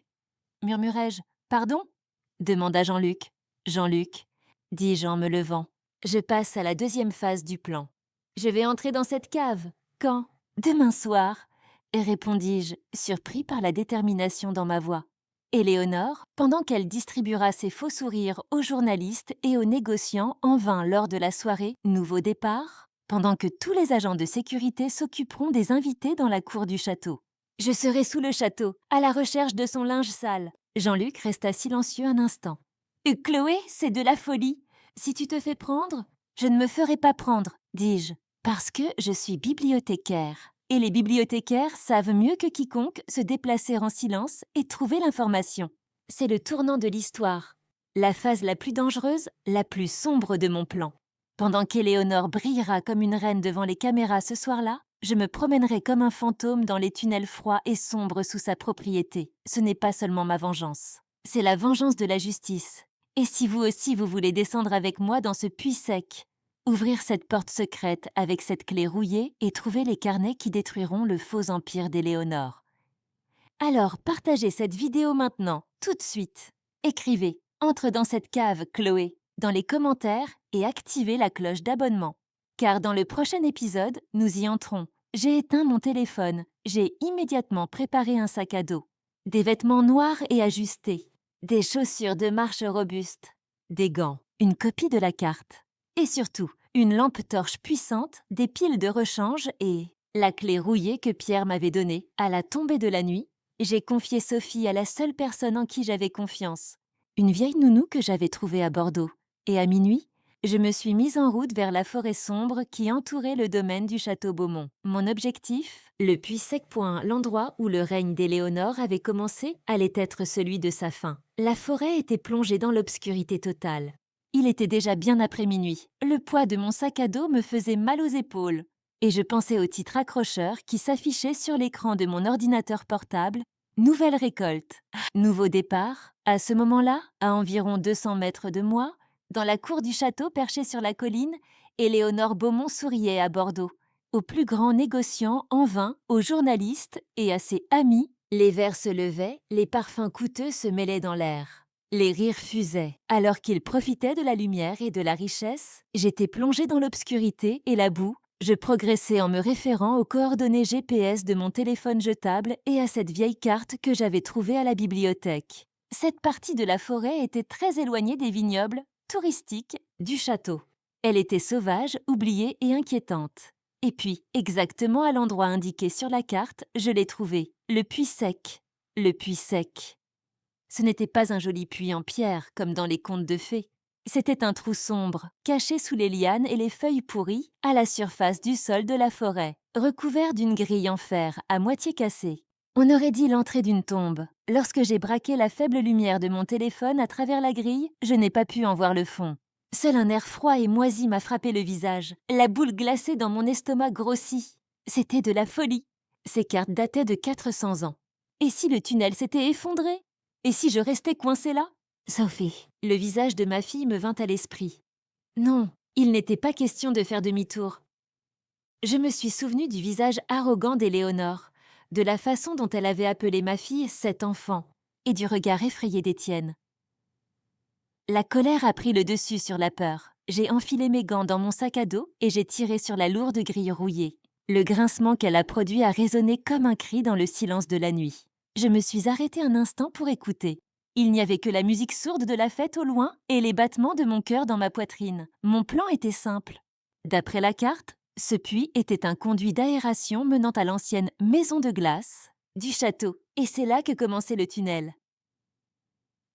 Murmurai-je. « Pardon ?» demanda Jean-Luc. « Jean-Luc, dis-je en me levant, je passe à la 2e phase du plan. Je vais entrer dans cette cave. Quand? Demain soir, répondis-je, surpris par la détermination dans ma voix. Éléonore, pendant qu'elle distribuera ses faux sourires aux journalistes et aux négociants en vain lors de la soirée Nouveau départ, pendant que tous les agents de sécurité s'occuperont des invités dans la cour du château. Je serai sous le château, à la recherche de son linge sale. Jean-Luc resta silencieux un instant. « Chloé, c'est de la folie. Si tu te fais prendre, je ne me ferai pas prendre, dis-je, parce que je suis bibliothécaire. Et les bibliothécaires savent mieux que quiconque se déplacer en silence et trouver l'information. C'est le tournant de l'histoire, la phase la plus dangereuse, la plus sombre de mon plan. Pendant qu'Éléonore brillera comme une reine devant les caméras ce soir-là, je me promènerai comme un fantôme dans les tunnels froids et sombres sous sa propriété. Ce n'est pas seulement ma vengeance, c'est la vengeance de la justice. Et si vous aussi vous voulez descendre avec moi dans ce puits sec, ouvrir cette porte secrète avec cette clé rouillée et trouver les carnets qui détruiront le faux empire d'Éléonore. Alors partagez cette vidéo maintenant, tout de suite. Écrivez « Entre dans cette cave, Chloé » dans les commentaires et activez la cloche d'abonnement. Car dans le prochain épisode, nous y entrons. J'ai éteint mon téléphone, j'ai immédiatement préparé un sac à dos, des vêtements noirs et ajustés, des chaussures de marche robustes, des gants, une copie de la carte. Et surtout, une lampe torche puissante, des piles de rechange et la clé rouillée que Pierre m'avait donnée. À la tombée de la nuit, j'ai confié Sophie à la seule personne en qui j'avais confiance, une vieille nounou que j'avais trouvée à Bordeaux. Et à minuit, je me suis mise en route vers la forêt sombre qui entourait le domaine du château Beaumont. Mon objectif, le puits sec. L'endroit où le règne d'Éléonore avait commencé allait être celui de sa fin. La forêt était plongée dans l'obscurité totale. Il était déjà bien après minuit. Le poids de mon sac à dos me faisait mal aux épaules. Et je pensais au titre accrocheur qui s'affichait sur l'écran de mon ordinateur portable. Nouvelle récolte. Nouveau départ. À ce moment-là, à environ 200 mètres de moi, dans la cour du château perché sur la colline, Éléonore Beaumont souriait à Bordeaux. Aux plus grands négociants en vin, aux journalistes et à ses amis, les verres se levaient, les parfums coûteux se mêlaient dans l'air. Les rires fusaient. Alors qu'ils profitaient de la lumière et de la richesse, j'étais plongée dans l'obscurité et la boue. Je progressais en me référant aux coordonnées GPS de mon téléphone jetable et à cette vieille carte que j'avais trouvée à la bibliothèque. Cette partie de la forêt était très éloignée des vignobles touristiques du château. Elle était sauvage, oubliée et inquiétante. Et puis, exactement à l'endroit indiqué sur la carte, je l'ai trouvé. Le puits sec. Le puits sec. Ce n'était pas un joli puits en pierre, comme dans les contes de fées. C'était un trou sombre, caché sous les lianes et les feuilles pourries, à la surface du sol de la forêt, recouvert d'une grille en fer, à moitié cassée. On aurait dit l'entrée d'une tombe. Lorsque j'ai braqué la faible lumière de mon téléphone à travers la grille, je n'ai pas pu en voir le fond. Seul un air froid et moisi m'a frappé le visage. La boule glacée dans mon estomac grossit. C'était de la folie. Ces cartes dataient de 400 ans. Et si le tunnel s'était effondré? Et si je restais coincée là? Sophie, le visage de ma fille me vint à l'esprit. Non, il n'était pas question de faire demi-tour. Je me suis souvenue du visage arrogant d'Éléonore, de la façon dont elle avait appelé ma fille « cet enfant » et du regard effrayé d'Étienne. La colère a pris le dessus sur la peur. J'ai enfilé mes gants dans mon sac à dos et j'ai tiré sur la lourde grille rouillée. Le grincement qu'elle a produit a résonné comme un cri dans le silence de la nuit. Je me suis arrêtée un instant pour écouter. Il n'y avait que la musique sourde de la fête au loin et les battements de mon cœur dans ma poitrine. Mon plan était simple. D'après la carte, ce puits était un conduit d'aération menant à l'ancienne maison de glace du château, et c'est là que commençait le tunnel.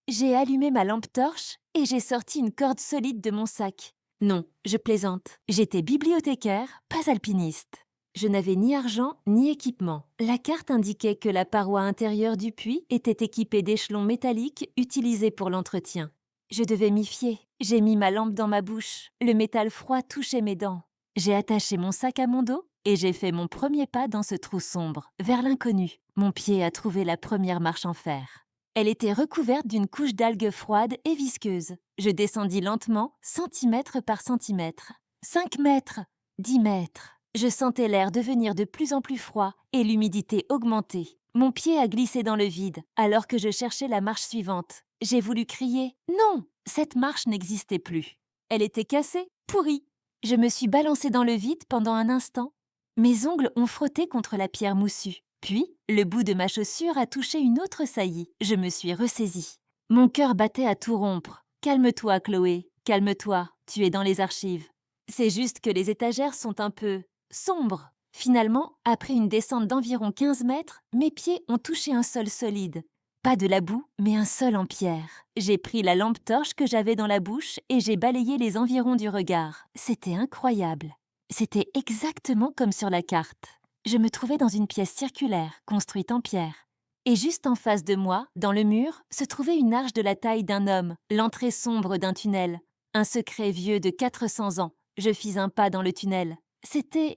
J'ai allumé ma lampe torche et j'ai sorti une corde solide de mon sac. Non, je plaisante. J'étais bibliothécaire, pas alpiniste. Je n'avais ni argent ni équipement. La carte indiquait que la paroi intérieure du puits était équipée d'échelons métalliques utilisés pour l'entretien. Je devais m'y fier. J'ai mis ma lampe dans ma bouche. Le métal froid touchait mes dents. J'ai attaché mon sac à mon dos et j'ai fait mon premier pas dans ce trou sombre, vers l'inconnu. Mon pied a trouvé la première marche en fer. Elle était recouverte d'une couche d'algues froides et visqueuses. Je descendis lentement, centimètre par centimètre. 5 mètres, 10 mètres. Je sentais l'air devenir de plus en plus froid et l'humidité augmenter. Mon pied a glissé dans le vide alors que je cherchais la marche suivante. J'ai voulu crier « Non !» Cette marche n'existait plus. Elle était cassée, pourrie. Je me suis balancée dans le vide pendant un instant. Mes ongles ont frotté contre la pierre moussue. Puis, le bout de ma chaussure a touché une autre saillie. Je me suis ressaisie. Mon cœur battait à tout rompre. « Calme-toi, Chloé, calme-toi, tu es dans les archives. » C'est juste que les étagères sont un peu sombres. Finalement, après une descente d'environ 15 mètres, mes pieds ont touché un sol solide. Pas de la boue, mais un sol en pierre. J'ai pris la lampe torche que j'avais dans la bouche et j'ai balayé les environs du regard. C'était incroyable. C'était exactement comme sur la carte. Je me trouvais dans une pièce circulaire, construite en pierre. Et juste en face de moi, dans le mur, se trouvait une arche de la taille d'un homme, l'entrée sombre d'un tunnel. Un secret vieux de 400 ans. Je fis un pas dans le tunnel. C'était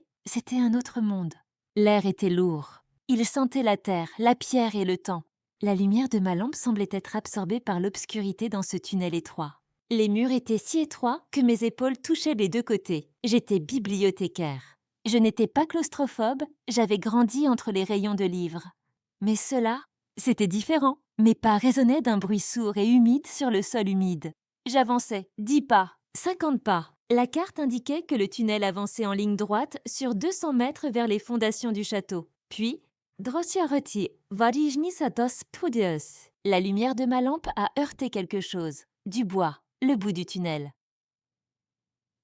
un autre monde. L'air était lourd. Il sentait la terre, la pierre et le temps. La lumière de ma lampe semblait être absorbée par l'obscurité dans ce tunnel étroit. Les murs étaient si étroits que mes épaules touchaient les deux côtés. J'étais bibliothécaire. Je n'étais pas claustrophobe, j'avais grandi entre les rayons de livres. Mais cela, c'était différent. Mes pas résonnaient d'un bruit sourd et humide sur le sol humide. J'avançais, 10 pas, 50 pas. La carte indiquait que le tunnel avançait en ligne droite sur 200 mètres vers les fondations du château. Puis, Drosiaroti, Varijnisatos Pudios. La lumière de ma lampe a heurté quelque chose. Du bois, le bout du tunnel.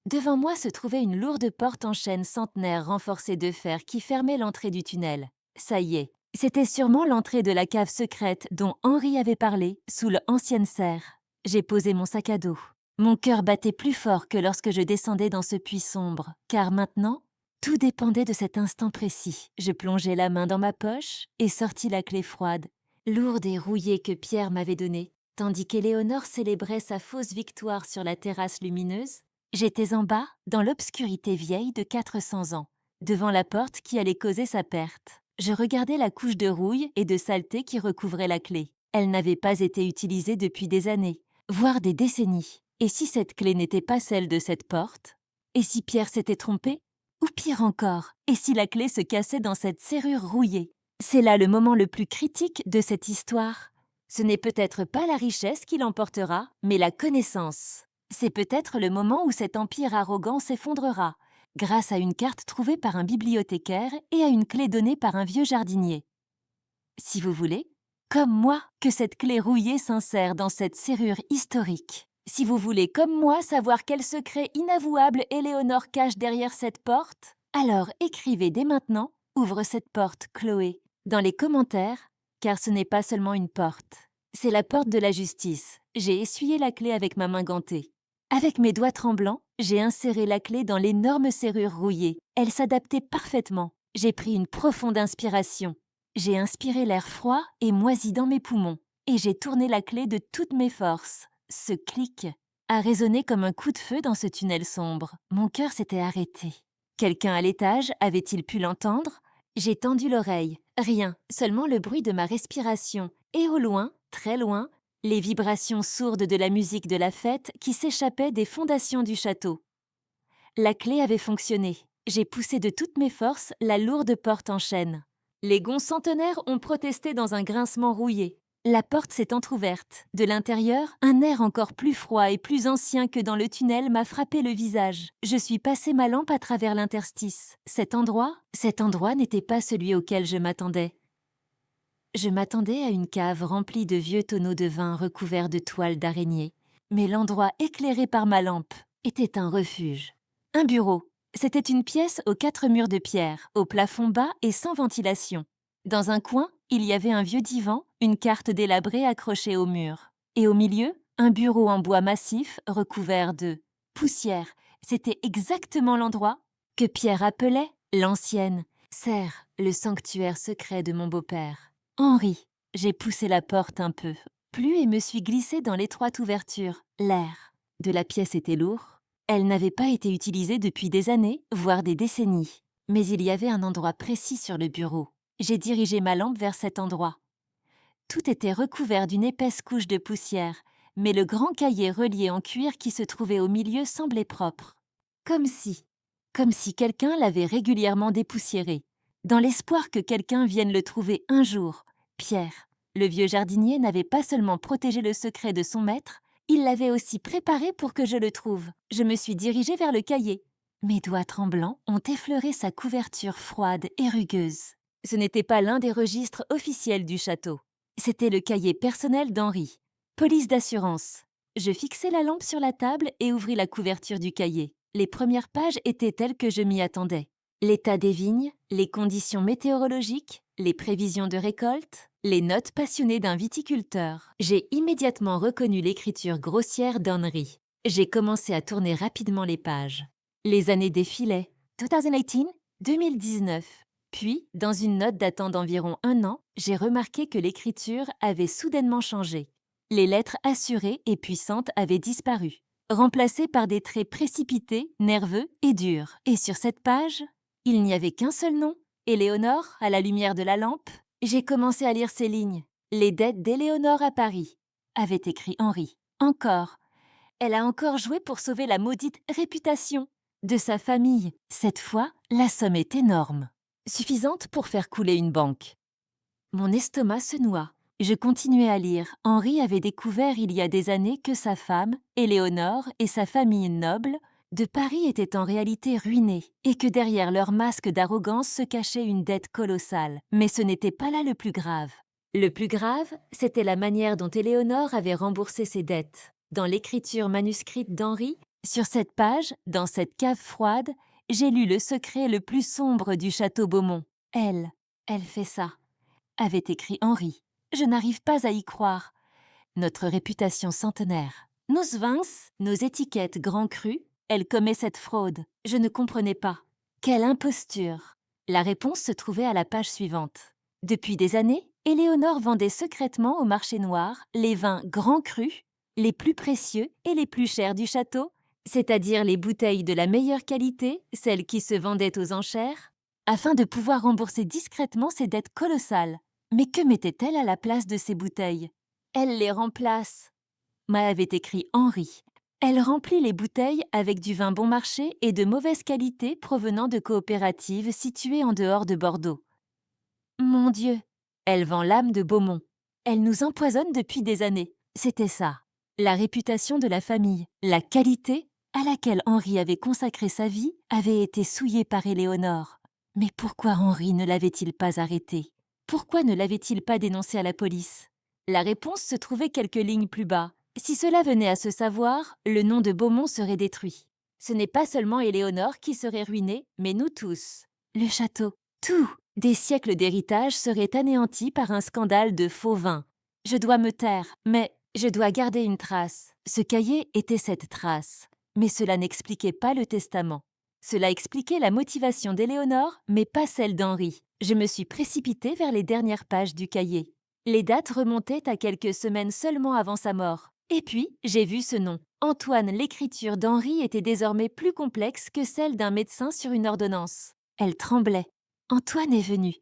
Devant moi se trouvait une lourde porte en chêne centenaire renforcée de fer qui fermait l'entrée du tunnel. Ça y est, c'était sûrement l'entrée de la cave secrète dont Henri avait parlé sous l'ancienne serre. J'ai posé mon sac à dos. Mon cœur battait plus fort que lorsque je descendais dans ce puits sombre, car maintenant, tout dépendait de cet instant précis. Je plongeai la main dans ma poche et sortis la clé froide, lourde et rouillée que Pierre m'avait donnée, tandis qu'Éléonore célébrait sa fausse victoire sur la terrasse lumineuse. J'étais en bas, dans l'obscurité vieille de 400 ans, devant la porte qui allait causer sa perte. Je regardais la couche de rouille et de saleté qui recouvrait la clé. Elle n'avait pas été utilisée depuis des années, voire des décennies. Et si cette clé n'était pas celle de cette porte? Et si Pierre s'était trompé? Ou pire encore, et si la clé se cassait dans cette serrure rouillée? C'est là le moment le plus critique de cette histoire. Ce n'est peut-être pas la richesse qui l'emportera, mais la connaissance. C'est peut-être le moment où cet empire arrogant s'effondrera, grâce à une carte trouvée par un bibliothécaire et à une clé donnée par un vieux jardinier. Si vous voulez, comme moi, que cette clé rouillée s'insère dans cette serrure historique. Si vous voulez, comme moi, savoir quel secret inavouable Éléonore cache derrière cette porte, alors écrivez dès maintenant « Ouvre cette porte, Chloé » dans les commentaires, car ce n'est pas seulement une porte. C'est la porte de la justice. J'ai essuyé la clé avec ma main gantée. Avec mes doigts tremblants, j'ai inséré la clé dans l'énorme serrure rouillée. Elle s'adaptait parfaitement. J'ai pris une profonde inspiration. J'ai inspiré l'air froid et moisi dans mes poumons, et j'ai tourné la clé de toutes mes forces. Ce clic a résonné comme un coup de feu dans ce tunnel sombre. Mon cœur s'était arrêté. Quelqu'un à l'étage avait-il pu l'entendre? J'ai tendu l'oreille. Rien, seulement le bruit de ma respiration. Et au loin, très loin, les vibrations sourdes de la musique de la fête qui s'échappaient des fondations du château. La clé avait fonctionné. J'ai poussé de toutes mes forces la lourde porte en chêne. Les gonds centenaires ont protesté dans un grincement rouillé. La porte s'est entr'ouverte. De l'intérieur, un air encore plus froid et plus ancien que dans le tunnel m'a frappé le visage. Je suis passé ma lampe à travers l'interstice. Cet endroit n'était pas celui auquel je m'attendais. Je m'attendais à une cave remplie de vieux tonneaux de vin recouverts de toiles d'araignée. Mais l'endroit éclairé par ma lampe était un refuge. Un bureau. C'était une pièce aux 4 murs de pierre, au plafond bas et sans ventilation. Dans un coin, il y avait un vieux divan, une carte délabrée accrochée au mur. Et au milieu, un bureau en bois massif recouvert de poussière. C'était exactement l'endroit que Pierre appelait l'ancienne serre, le sanctuaire secret de mon beau-père. Henri, j'ai poussé la porte un peu, plus et me suis glissée dans l'étroite ouverture. L'air de la pièce était lourd. Elle n'avait pas été utilisée depuis des années, voire des décennies. Mais il y avait un endroit précis sur le bureau. J'ai dirigé ma lampe vers cet endroit. Tout était recouvert d'une épaisse couche de poussière, mais le grand cahier relié en cuir qui se trouvait au milieu semblait propre. Comme si quelqu'un l'avait régulièrement dépoussiéré, dans l'espoir que quelqu'un vienne le trouver un jour. Pierre, le vieux jardinier, n'avait pas seulement protégé le secret de son maître, il l'avait aussi préparé pour que je le trouve. Je me suis dirigée vers le cahier. Mes doigts tremblants ont effleuré sa couverture froide et rugueuse. Ce n'était pas l'un des registres officiels du château. C'était le cahier personnel d'Henri. Police d'assurance. Je fixai la lampe sur la table et ouvris la couverture du cahier. Les premières pages étaient telles que je m'y attendais. L'état des vignes, les conditions météorologiques, les prévisions de récolte, les notes passionnées d'un viticulteur. J'ai immédiatement reconnu l'écriture grossière d'Henri. J'ai commencé à tourner rapidement les pages. Les années défilaient. 2018, 2019. Puis, dans une note datant d'environ 1 an, j'ai remarqué que l'écriture avait soudainement changé. Les lettres assurées et puissantes avaient disparu, remplacées par des traits précipités, nerveux et durs. Et sur cette page, il n'y avait qu'un seul nom, Éléonore, à la lumière de la lampe. J'ai commencé à lire ces lignes. « Les dettes d'Éléonore à Paris », avait écrit Henri. Encore. Elle a encore joué pour sauver la maudite réputation de sa famille. Cette fois, la somme est énorme, suffisante pour faire couler une banque. Mon estomac se noua. Je continuais à lire. Henri avait découvert il y a des années que sa femme, Éléonore, et sa famille noble de Paris étaient en réalité ruinés et que derrière leur masque d'arrogance se cachait une dette colossale. Mais ce n'était pas là le plus grave. Le plus grave, c'était la manière dont Éléonore avait remboursé ses dettes. Dans l'écriture manuscrite d'Henri, sur cette page, dans cette cave froide, j'ai lu le secret le plus sombre du château Beaumont. Elle fait ça, avait écrit Henri. Je n'arrive pas à y croire. Notre réputation centenaire. Nos vins, nos étiquettes grand cru, elle commet cette fraude. Je ne comprenais pas. Quelle imposture! La réponse se trouvait à la page suivante. Depuis des années, Éléonore vendait secrètement au marché noir les vins grand crus, les plus précieux et les plus chers du château, c'est-à-dire les bouteilles de la meilleure qualité, celles qui se vendaient aux enchères, afin de pouvoir rembourser discrètement ses dettes colossales. Mais que mettait-elle à la place de ces bouteilles? Elle les remplace, m'avait écrit Henri. Elle remplit les bouteilles avec du vin bon marché et de mauvaise qualité provenant de coopératives situées en dehors de Bordeaux. Mon Dieu, elle vend l'âme de Beaumont. Elle nous empoisonne depuis des années. C'était ça. La réputation de la famille, la qualité à laquelle Henri avait consacré sa vie avait été souillée par Éléonore. Mais pourquoi Henri ne l'avait-il pas arrêté? Pourquoi ne l'avait-il pas dénoncé à la police? La réponse se trouvait quelques lignes plus bas. Si cela venait à se savoir, le nom de Beaumont serait détruit. Ce n'est pas seulement Éléonore qui serait ruinée, mais nous tous. Le château, tout. Des siècles d'héritage seraient anéantis par un scandale de faux vin. Je dois me taire, mais je dois garder une trace. Ce cahier était cette trace. Mais cela n'expliquait pas le testament. Cela expliquait la motivation d'Éléonore, mais pas celle d'Henri. Je me suis précipitée vers les dernières pages du cahier. Les dates remontaient à quelques semaines seulement avant sa mort. Et puis, j'ai vu ce nom. Antoine, l'écriture d'Henri était désormais plus complexe que celle d'un médecin sur une ordonnance. Elle tremblait. Antoine est venu,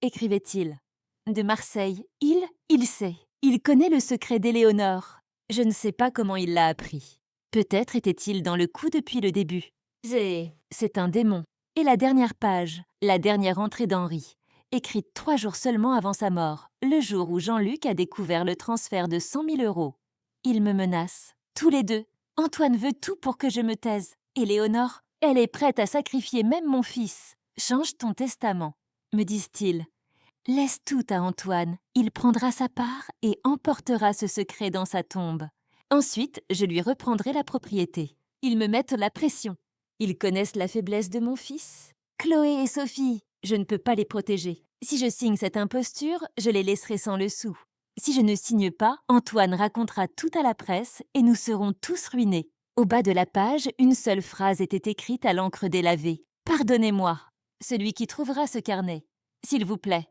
écrivait-il. De Marseille, il sait. Il connaît le secret d'Éléonore. Je ne sais pas comment il l'a appris. Peut-être était-il dans le coup depuis le début. C'est un démon. Et la dernière page, la dernière entrée d'Henri, écrite 3 jours seulement avant sa mort, le jour où Jean-Luc a découvert le transfert de 100 000 euros. Il me menace, tous les deux. Antoine veut tout pour que je me taise. Éléonore, elle est prête à sacrifier même mon fils. Change ton testament, me disent-ils. Laisse tout à Antoine, il prendra sa part et emportera ce secret dans sa tombe. Ensuite, je lui reprendrai la propriété. Ils me mettent la pression. Ils connaissent la faiblesse de mon fils. Chloé et Sophie, je ne peux pas les protéger. Si je signe cette imposture, je les laisserai sans le sou. Si je ne signe pas, Antoine racontera tout à la presse et nous serons tous ruinés. Au bas de la page, une seule phrase était écrite à l'encre délavée. Pardonnez-moi, celui qui trouvera ce carnet. S'il vous plaît,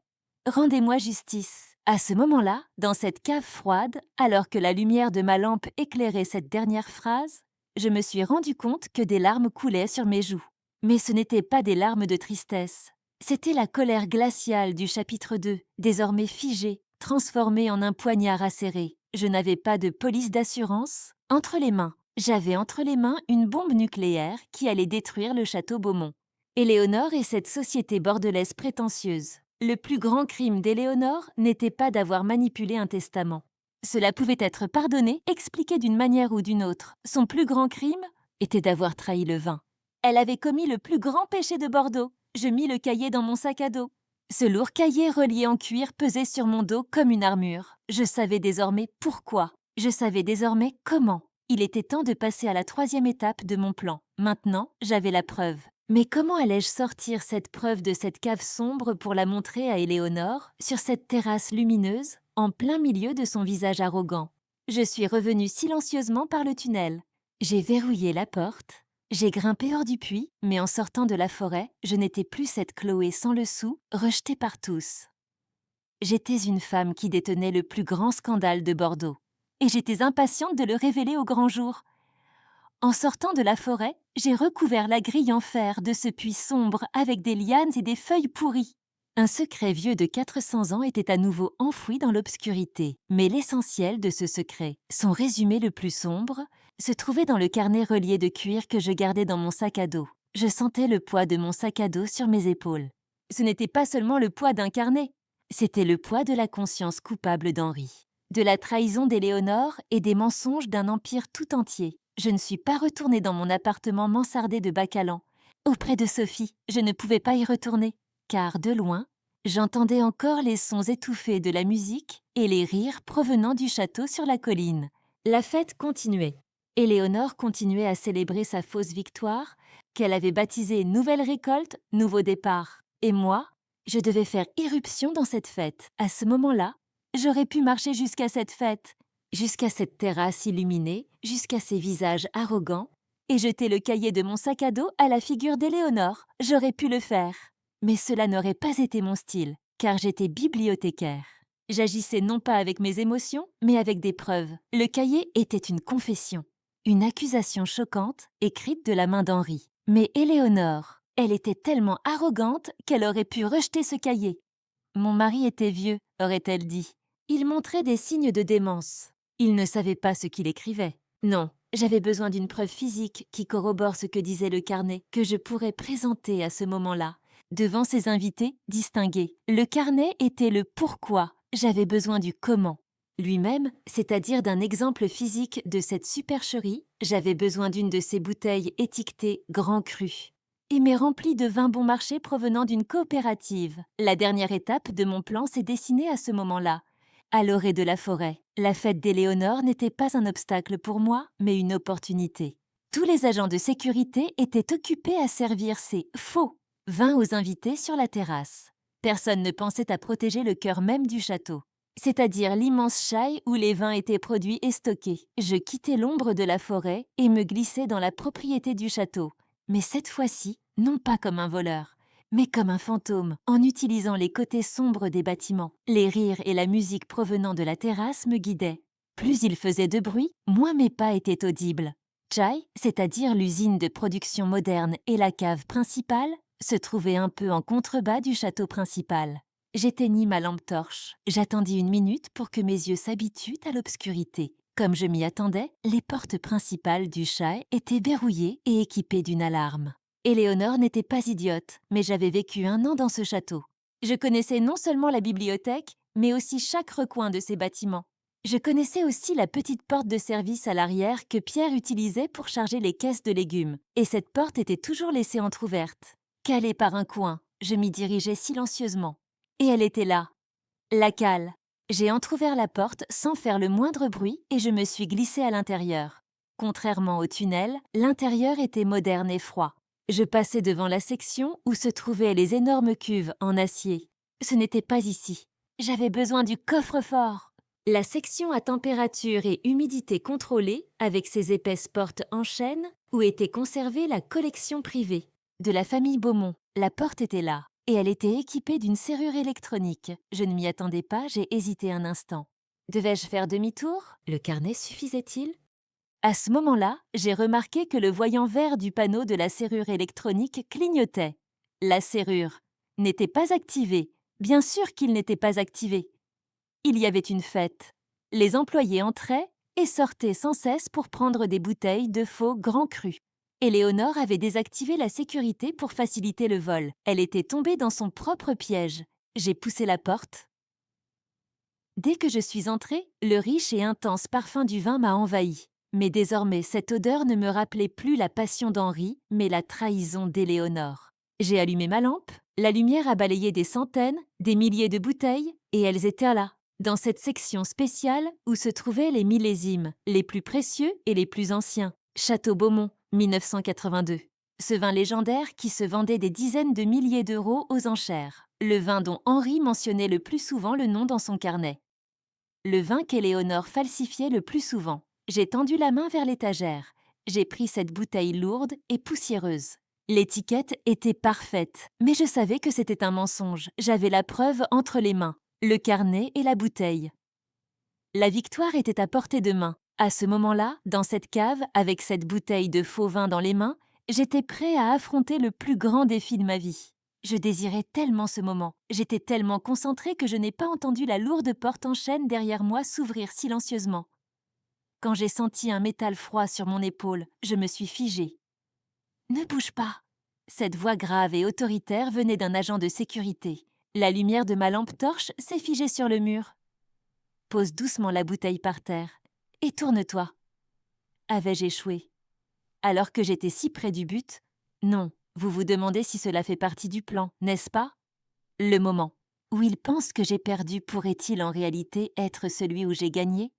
rendez-moi justice. À ce moment-là, dans cette cave froide, alors que la lumière de ma lampe éclairait cette dernière phrase, je me suis rendu compte que des larmes coulaient sur mes joues. Mais ce n'étaient pas des larmes de tristesse. C'était la colère glaciale du chapitre 2, désormais figée, transformée en un poignard acéré. Je n'avais pas de police d'assurance. Entre les mains, j'avais entre les mains une bombe nucléaire qui allait détruire le château Beaumont. Éléonore et cette société bordelaise prétentieuse. Le plus grand crime d'Éléonore n'était pas d'avoir manipulé un testament. Cela pouvait être pardonné, expliqué d'une manière ou d'une autre. Son plus grand crime était d'avoir trahi le vin. Elle avait commis le plus grand péché de Bordeaux. Je mis le cahier dans mon sac à dos. Ce lourd cahier relié en cuir pesait sur mon dos comme une armure. Je savais désormais pourquoi. Je savais désormais comment. Il était temps de passer à la 3e étape de mon plan. Maintenant, j'avais la preuve. Mais comment allais-je sortir cette preuve de cette cave sombre pour la montrer à Éléonore, sur cette terrasse lumineuse, en plein milieu de son visage arrogant? Je suis revenue silencieusement par le tunnel. J'ai verrouillé la porte. J'ai grimpé hors du puits, mais en sortant de la forêt, je n'étais plus cette Chloé sans le sou, rejetée par tous. J'étais une femme qui détenait le plus grand scandale de Bordeaux. Et j'étais impatiente de le révéler au grand jour. En sortant de la forêt, j'ai recouvert la grille en fer de ce puits sombre avec des lianes et des feuilles pourries. Un secret vieux de 400 ans était à nouveau enfoui dans l'obscurité, mais l'essentiel de ce secret, son résumé le plus sombre, se trouvait dans le carnet relié de cuir que je gardais dans mon sac à dos. Je sentais le poids de mon sac à dos sur mes épaules. Ce n'était pas seulement le poids d'un carnet, c'était le poids de la conscience coupable d'Henri, de la trahison d'Éléonore et des mensonges d'un empire tout entier. Je ne suis pas retournée dans mon appartement mansardé de Bacalan. Auprès de Sophie, je ne pouvais pas y retourner, car de loin, j'entendais encore les sons étouffés de la musique et les rires provenant du château sur la colline. La fête continuait. Éléonore continuait à célébrer sa fausse victoire, qu'elle avait baptisée Nouvelle récolte, nouveau départ. Et moi, je devais faire irruption dans cette fête. À ce moment-là, j'aurais pu marcher jusqu'à cette fête, jusqu'à cette terrasse illuminée, jusqu'à ces visages arrogants, et jeter le cahier de mon sac à dos à la figure d'Éléonore. J'aurais pu le faire. Mais cela n'aurait pas été mon style, car j'étais bibliothécaire. J'agissais non pas avec mes émotions, mais avec des preuves. Le cahier était une confession, une accusation choquante, écrite de la main d'Henri. Mais Éléonore, elle était tellement arrogante qu'elle aurait pu rejeter ce cahier. Mon mari était vieux, aurait-elle dit. Il montrait des signes de démence. Il ne savait pas ce qu'il écrivait. Non, j'avais besoin d'une preuve physique qui corrobore ce que disait le carnet, que je pourrais présenter à ce moment-là, devant ses invités distingués. Le carnet était le pourquoi. J'avais besoin du comment. Lui-même, c'est-à-dire d'un exemple physique de cette supercherie, j'avais besoin d'une de ces bouteilles étiquetées Grand Cru. Et m'est remplie de vin bon marché provenant d'une coopérative. La dernière étape de mon plan s'est dessinée à ce moment-là. À l'orée de la forêt, la fête d'Éléonore n'était pas un obstacle pour moi, mais une opportunité. Tous les agents de sécurité étaient occupés à servir ces faux vins aux invités sur la terrasse. Personne ne pensait à protéger le cœur même du château, c'est-à-dire l'immense chaille où les vins étaient produits et stockés. Je quittais l'ombre de la forêt et me glissais dans la propriété du château, mais cette fois-ci, non pas comme un voleur, mais comme un fantôme, en utilisant les côtés sombres des bâtiments. Les rires et la musique provenant de la terrasse me guidaient. Plus il faisait de bruit, moins mes pas étaient audibles. Chai, c'est-à-dire l'usine de production moderne et la cave principale, se trouvaient un peu en contrebas du château principal. J'éteignis ma lampe torche. J'attendis une minute pour que mes yeux s'habituent à l'obscurité. Comme je m'y attendais, les portes principales du Chai étaient verrouillées et équipées d'une alarme. Éléonore n'était pas idiote, mais j'avais vécu 1 an dans ce château. Je connaissais non seulement la bibliothèque, mais aussi chaque recoin de ces bâtiments. Je connaissais aussi la petite porte de service à l'arrière que Pierre utilisait pour charger les caisses de légumes, et cette porte était toujours laissée entr'ouverte. Calée par un coin, je m'y dirigeais silencieusement. Et elle était là, la cale. J'ai entr'ouvert la porte sans faire le moindre bruit et je me suis glissée à l'intérieur. Contrairement au tunnel, l'intérieur était moderne et froid. Je passais devant la section où se trouvaient les énormes cuves en acier. Ce n'était pas ici. J'avais besoin du coffre-fort. La section à température et humidité contrôlée, avec ses épaisses portes en chêne, où était conservée la collection privée. De la famille Beaumont, la porte était là, et elle était équipée d'une serrure électronique. Je ne m'y attendais pas, j'ai hésité un instant. Devais-je faire demi-tour? Le carnet suffisait-il? À ce moment-là, j'ai remarqué que le voyant vert du panneau de la serrure électronique clignotait. La serrure n'était pas activée. Bien sûr qu'il n'était pas activé. Il y avait une fête. Les employés entraient et sortaient sans cesse pour prendre des bouteilles de faux Grand Cru. Éléonore avait désactivé la sécurité pour faciliter le vol. Elle était tombée dans son propre piège. J'ai poussé la porte. Dès que je suis entrée, le riche et intense parfum du vin m'a envahi. Mais désormais, cette odeur ne me rappelait plus la passion d'Henri, mais la trahison d'Éléonore. J'ai allumé ma lampe, la lumière a balayé des centaines, des milliers de bouteilles, et elles étaient là, dans cette section spéciale où se trouvaient les millésimes, les plus précieux et les plus anciens. Château Beaumont, 1982. Ce vin légendaire qui se vendait des dizaines de milliers d'euros aux enchères. Le vin dont Henri mentionnait le plus souvent le nom dans son carnet. Le vin qu'Éléonore falsifiait le plus souvent. J'ai tendu la main vers l'étagère. J'ai pris cette bouteille lourde et poussiéreuse. L'étiquette était parfaite, mais je savais que c'était un mensonge. J'avais la preuve entre les mains, le carnet et la bouteille. La victoire était à portée de main. À ce moment-là, dans cette cave, avec cette bouteille de faux vin dans les mains, j'étais prêt à affronter le plus grand défi de ma vie. Je désirais tellement ce moment. J'étais tellement concentrée que je n'ai pas entendu la lourde porte en chêne derrière moi s'ouvrir silencieusement. Quand j'ai senti un métal froid sur mon épaule, je me suis figée. « Ne bouge pas !» Cette voix grave et autoritaire venait d'un agent de sécurité. La lumière de ma lampe torche s'est figée sur le mur. « Pose doucement la bouteille par terre et tourne-toi. » Avais-je échoué? Alors que j'étais si près du but? Non, vous vous demandez si cela fait partie du plan, n'est-ce pas? Le moment où il pense que j'ai perdu pourrait-il en réalité être celui où j'ai gagné?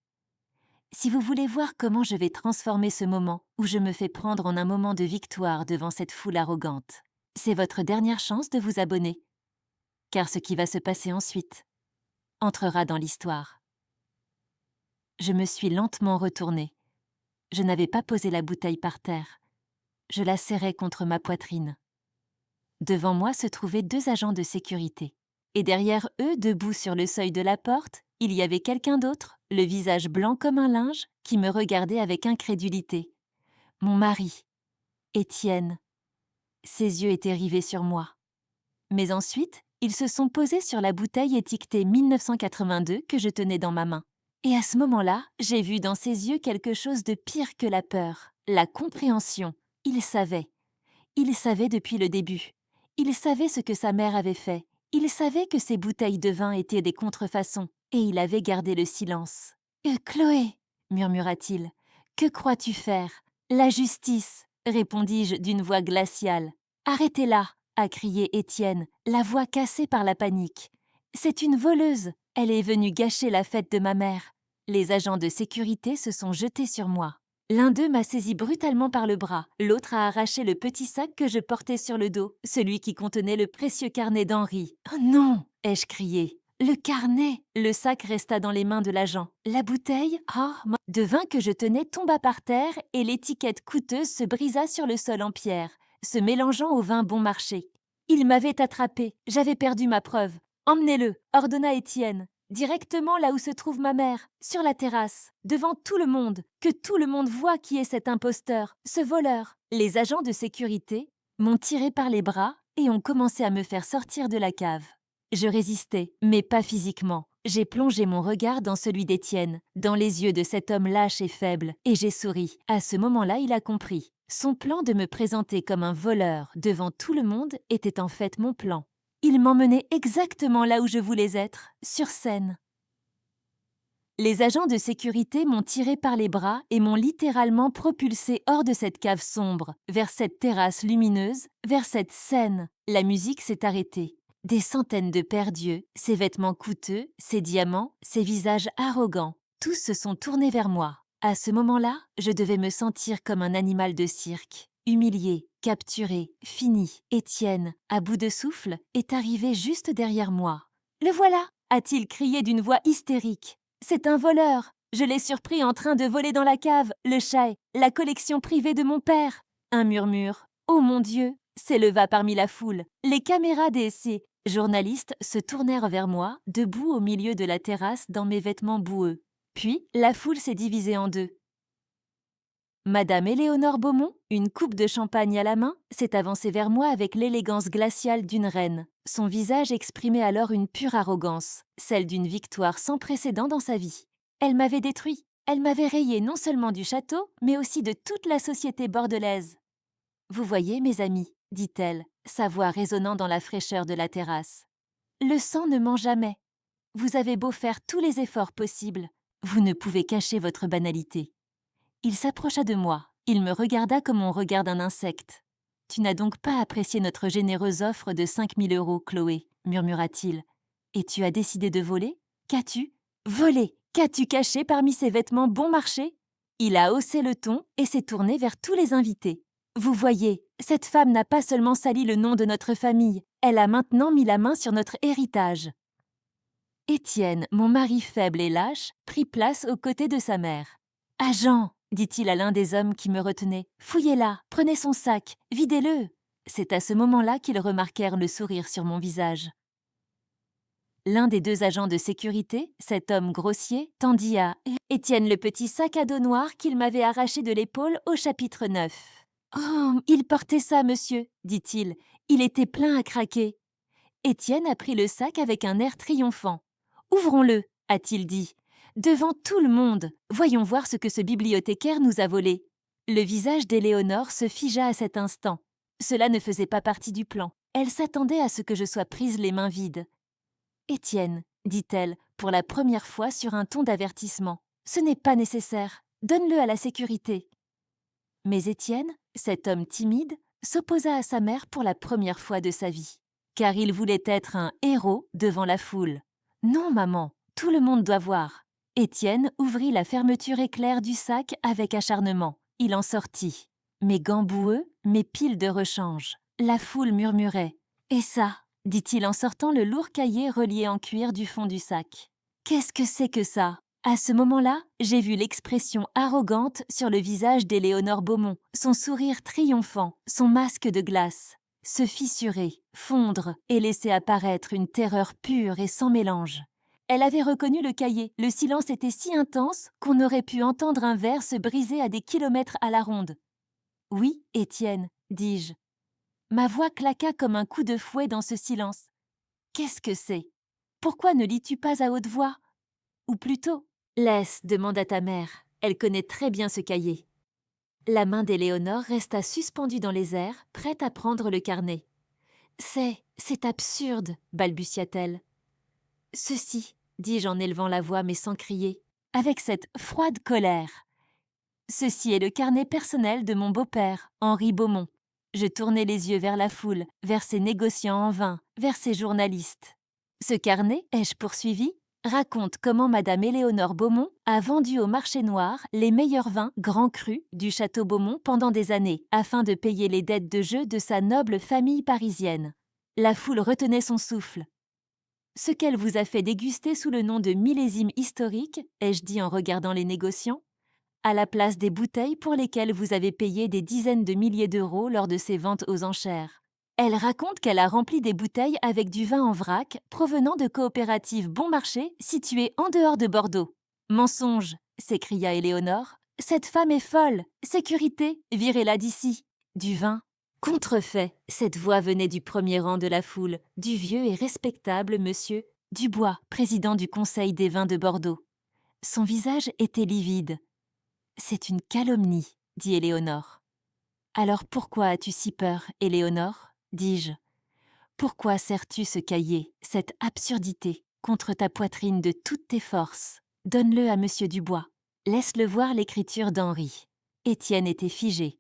Si vous voulez voir comment je vais transformer ce moment où je me fais prendre en un moment de victoire devant cette foule arrogante, c'est votre dernière chance de vous abonner. Car ce qui va se passer ensuite entrera dans l'histoire. Je me suis lentement retournée. Je n'avais pas posé la bouteille par terre. Je la serrais contre ma poitrine. Devant moi se trouvaient 2 agents de sécurité. Et derrière eux, debout sur le seuil de la porte, il y avait quelqu'un d'autre, le visage blanc comme un linge, qui me regardait avec incrédulité. Mon mari, Étienne. Ses yeux étaient rivés sur moi. Mais ensuite, ils se sont posés sur la bouteille étiquetée 1982 que je tenais dans ma main. Et à ce moment-là, j'ai vu dans ses yeux quelque chose de pire que la peur, la compréhension. Il savait. Il savait depuis le début. Il savait ce que sa mère avait fait. Il savait que ces bouteilles de vin étaient des contrefaçons. et il avait gardé le silence. Chloé, murmura-t-il, que crois-tu faire? La justice, répondis-je d'une voix glaciale. Arrêtez-la, a crié Étienne, la voix cassée par la panique. C'est une voleuse, elle est venue gâcher la fête de ma mère. Les agents de sécurité se sont jetés sur moi. L'un d'eux m'a saisi brutalement par le bras, l'autre a arraché le petit sac que je portais sur le dos, celui qui contenait le précieux carnet d'Henri. « Oh non !» ai-je crié. « Le carnet !» Le sac resta dans les mains de l'agent. La bouteille de vin que je tenais tomba par terre et l'étiquette coûteuse se brisa sur le sol en pierre, se mélangeant au vin bon marché. Il m'avait attrapé, j'avais perdu ma preuve. « Emmenez-le !» ordonna Étienne. Directement là où se trouve ma mère, sur la terrasse, devant tout le monde, que tout le monde voit qui est cet imposteur, ce voleur. Les agents de sécurité m'ont tiré par les bras et ont commencé à me faire sortir de la cave. Je résistais, mais pas physiquement. J'ai plongé mon regard dans celui d'Étienne, dans les yeux de cet homme lâche et faible, et j'ai souri. À ce moment-là, il a compris. Son plan de me présenter comme un voleur devant tout le monde était en fait mon plan. Il m'emmenait exactement là où je voulais être, sur scène. Les agents de sécurité m'ont tiré par les bras et m'ont littéralement propulsé hors de cette cave sombre, vers cette terrasse lumineuse, vers cette scène. La musique s'est arrêtée. Des centaines de pères d'yeux, ces vêtements coûteux, ces diamants, ces visages arrogants, tous se sont tournés vers moi. À ce moment-là, je devais me sentir comme un animal de cirque. Humilié, capturé, fini, Étienne, à bout de souffle, est arrivé juste derrière moi. « Le voilà !» a-t-il crié d'une voix hystérique. « C'est un voleur. Je l'ai surpris en train de voler dans la cave, le chai, la collection privée de mon père. » Un murmure. « Oh mon Dieu !» s'éleva parmi la foule. Les caméras des journalistes se tournèrent vers moi, debout au milieu de la terrasse dans mes vêtements boueux. Puis, la foule s'est divisée en deux. Madame Éléonore Beaumont, une coupe de champagne à la main, s'est avancée vers moi avec l'élégance glaciale d'une reine. Son visage exprimait alors une pure arrogance, celle d'une victoire sans précédent dans sa vie. Elle m'avait détruit, elle m'avait rayé non seulement du château, mais aussi de toute la société bordelaise. « Vous voyez, mes amis, dit-elle, sa voix résonnant dans la fraîcheur de la terrasse. Le sang ne ment jamais. Vous avez beau faire tous les efforts possibles, vous ne pouvez cacher votre banalité. » Il s'approcha de moi. Il me regarda comme on regarde un insecte. « Tu n'as donc pas apprécié notre généreuse offre de 5 000 €, Chloé, » murmura-t-il. « Et tu as décidé de voler? Qu'as-tu? Volé! Qu'as-tu caché parmi ces vêtements bon marché ?» Il a haussé le ton et s'est tourné vers tous les invités. « Vous voyez, cette femme n'a pas seulement sali le nom de notre famille, elle a maintenant mis la main sur notre héritage. » Étienne, mon mari faible et lâche, prit place aux côtés de sa mère. « Agent !» dit-il à l'un des hommes qui me retenait. « Fouillez-la, prenez son sac, videz-le !» C'est à ce moment-là qu'ils remarquèrent le sourire sur mon visage. L'un des deux agents de sécurité, cet homme grossier, tendit à Étienne le petit sac à dos noir qu'il m'avait arraché de l'épaule au chapitre 9. « Oh, il portait ça, monsieur, dit-il. Il était plein à craquer. » Étienne a pris le sac avec un air triomphant. « Ouvrons-le, a-t-il dit. Devant tout le monde, voyons voir ce que ce bibliothécaire nous a volé. » Le visage d'Éléonore se figea à cet instant. Cela ne faisait pas partie du plan. Elle s'attendait à ce que je sois prise les mains vides. « Étienne, dit-elle, pour la première fois sur un ton d'avertissement, ce n'est pas nécessaire. Donne-le à la sécurité. » Mais Étienne, cet homme timide, s'opposa à sa mère pour la première fois de sa vie, car il voulait être un héros devant la foule. « Non, maman, tout le monde doit voir. » Étienne ouvrit la fermeture éclair du sac avec acharnement. Il en sortit. Mes gants boueux, mes piles de rechange. La foule murmurait. « Et ça ?» dit-il en sortant le lourd cahier relié en cuir du fond du sac. « Qu'est-ce que c'est que ça ?» À ce moment-là, j'ai vu l'expression arrogante sur le visage d'Éléonore Beaumont, son sourire triomphant, son masque de glace, se fissurer, fondre et laisser apparaître une terreur pure et sans mélange. Elle avait reconnu le cahier. Le silence était si intense qu'on aurait pu entendre un verre se briser à des kilomètres à la ronde. « Oui, Étienne, dis-je. » Ma voix claqua comme un coup de fouet dans ce silence. « Qu'est-ce que c'est? Pourquoi ne lis-tu pas à haute voix? Ou plutôt, laisse, demanda ta mère. Elle connaît très bien ce cahier. » La main d'Éléonore resta suspendue dans les airs, prête à prendre le carnet. « C'est absurde, balbutia-t-elle. Ceci, dis-je en élevant la voix mais sans crier, avec cette froide colère. Ceci est le carnet personnel de mon beau-père, Henri Beaumont. Je tournai les yeux vers la foule, vers ces négociants en vin, vers ces journalistes. Ce carnet, ai-je poursuivi, raconte comment Madame Éléonore Beaumont a vendu au marché noir les meilleurs vins grands crus du château Beaumont pendant des années, afin de payer les dettes de jeu de sa noble famille parisienne. La foule retenait son souffle. Ce qu'elle vous a fait déguster sous le nom de millésime historique, ai-je dit en regardant les négociants, à la place des bouteilles pour lesquelles vous avez payé des dizaines de milliers d'euros lors de ces ventes aux enchères. Elle raconte qu'elle a rempli des bouteilles avec du vin en vrac provenant de coopératives bon marché situées en dehors de Bordeaux. Mensonge, s'écria Éléonore. Cette femme est folle. Sécurité, virez-la d'ici. Du vin. Contrefait. Cette voix venait du premier rang de la foule, du vieux et respectable monsieur Dubois, président du Conseil des vins de Bordeaux. Son visage était livide. C'est une calomnie, dit Éléonore. Alors pourquoi as-tu si peur, Éléonore, dis-je. Pourquoi serres-tu ce cahier, cette absurdité, contre ta poitrine de toutes tes forces? Donne-le à monsieur Dubois. Laisse-le voir l'écriture d'Henri. Étienne était figé.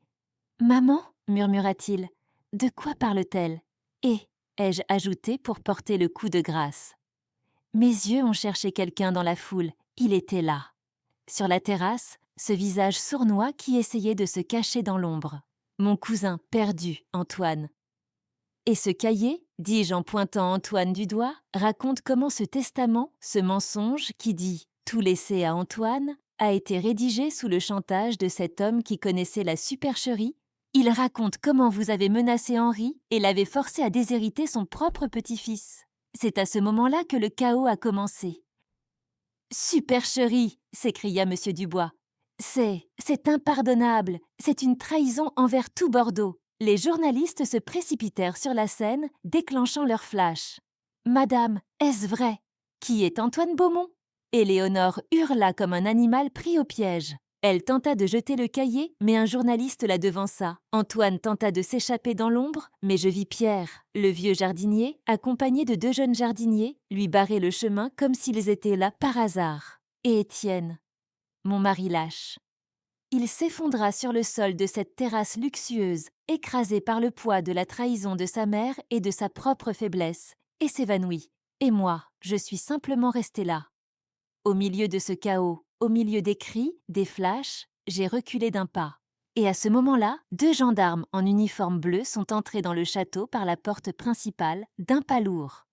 Maman, murmura-t-il, de quoi parle-t-elle? Et, ai-je ajouté pour porter le coup de grâce. Mes yeux ont cherché quelqu'un dans la foule. Il était là. Sur la terrasse, ce visage sournois qui essayait de se cacher dans l'ombre. Mon cousin perdu, Antoine. Et ce cahier, dis-je en pointant Antoine du doigt, raconte comment ce testament, ce mensonge qui dit « tout laisser à Antoine », a été rédigé sous le chantage de cet homme qui connaissait la supercherie. Il raconte comment vous avez menacé Henri et l'avez forcé à déshériter son propre petit-fils. C'est à ce moment-là que le chaos a commencé. « Supercherie !» s'écria M. Dubois. « C'est impardonnable, c'est une trahison envers tout Bordeaux. » Les journalistes se précipitèrent sur la scène, déclenchant leur flash. « Madame, est-ce vrai? Qui est Antoine Beaumont ?» Éléonore hurla comme un animal pris au piège. Elle tenta de jeter le cahier, mais un journaliste la devança. Antoine tenta de s'échapper dans l'ombre, mais je vis Pierre, le vieux jardinier, accompagné de 2 jeunes jardiniers, lui barrer le chemin comme s'ils étaient là par hasard. Et Étienne, mon mari lâche. Il s'effondra sur le sol de cette terrasse luxueuse, écrasé par le poids de la trahison de sa mère et de sa propre faiblesse, et s'évanouit. Et moi, je suis simplement restée là. Au milieu de ce chaos, au milieu des cris, des flashs, j'ai reculé d'un pas. Et à ce moment-là, 2 gendarmes en uniforme bleu sont entrés dans le château par la porte principale, d'un pas lourd.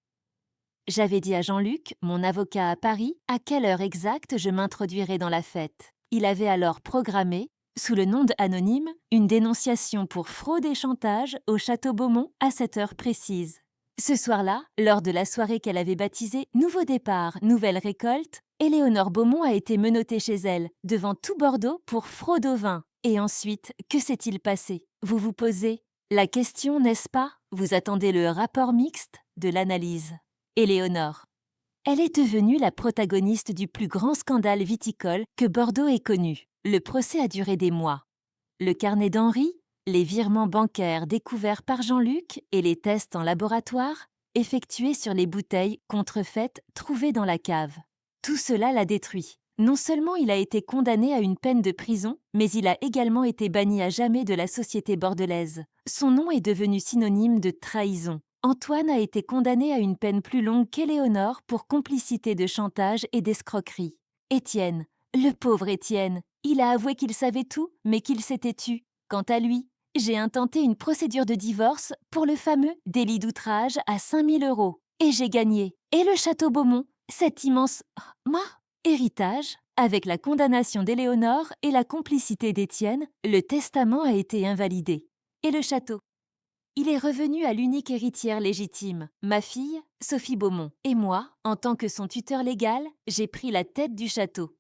J'avais dit à Jean-Luc, mon avocat à Paris, à quelle heure exacte je m'introduirais dans la fête. Il avait alors programmé, sous le nom anonyme, une dénonciation pour fraude et chantage au château Beaumont à cette heure précise. Ce soir-là, lors de la soirée qu'elle avait baptisée « Nouveau départ, nouvelle récolte », Éléonore Beaumont a été menottée chez elle, devant tout Bordeaux, pour fraude au vin. Et ensuite, que s'est-il passé? Vous vous posez la question, n'est-ce pas? Vous attendez le rapport mixte de l'analyse. Éléonore. Elle est devenue la protagoniste du plus grand scandale viticole que Bordeaux ait connu. Le procès a duré des mois. Le carnet d'Henri, les virements bancaires découverts par Jean-Luc et les tests en laboratoire effectués sur les bouteilles contrefaites trouvées dans la cave. Tout cela l'a détruit. Non seulement il a été condamné à une peine de prison, mais il a également été banni à jamais de la société bordelaise. Son nom est devenu synonyme de trahison. Antoine a été condamné à une peine plus longue qu'Éléonore pour complicité de chantage et d'escroquerie. Étienne, le pauvre Étienne, il a avoué qu'il savait tout, mais qu'il s'était tu. Quant à lui, j'ai intenté une procédure de divorce pour le fameux délit d'outrage à 5 000 €. Et j'ai gagné. Et le château Beaumont, cet immense héritage, avec la condamnation d'Éléonore et la complicité d'Étienne, le testament a été invalidé. Et le château? Il est revenu à l'unique héritière légitime, ma fille, Sophie Beaumont. Et moi, en tant que son tuteur légal, j'ai pris la tête du château.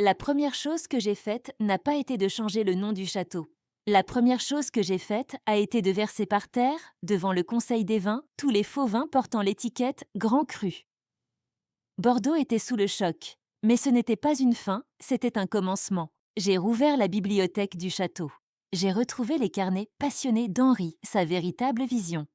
La première chose que j'ai faite n'a pas été de changer le nom du château. La première chose que j'ai faite a été de verser par terre, devant le Conseil des vins, tous les faux vins portant l'étiquette « Grand Cru ». Bordeaux était sous le choc, mais ce n'était pas une fin, c'était un commencement. J'ai rouvert la bibliothèque du château. J'ai retrouvé les carnets passionnés d'Henri, sa véritable vision.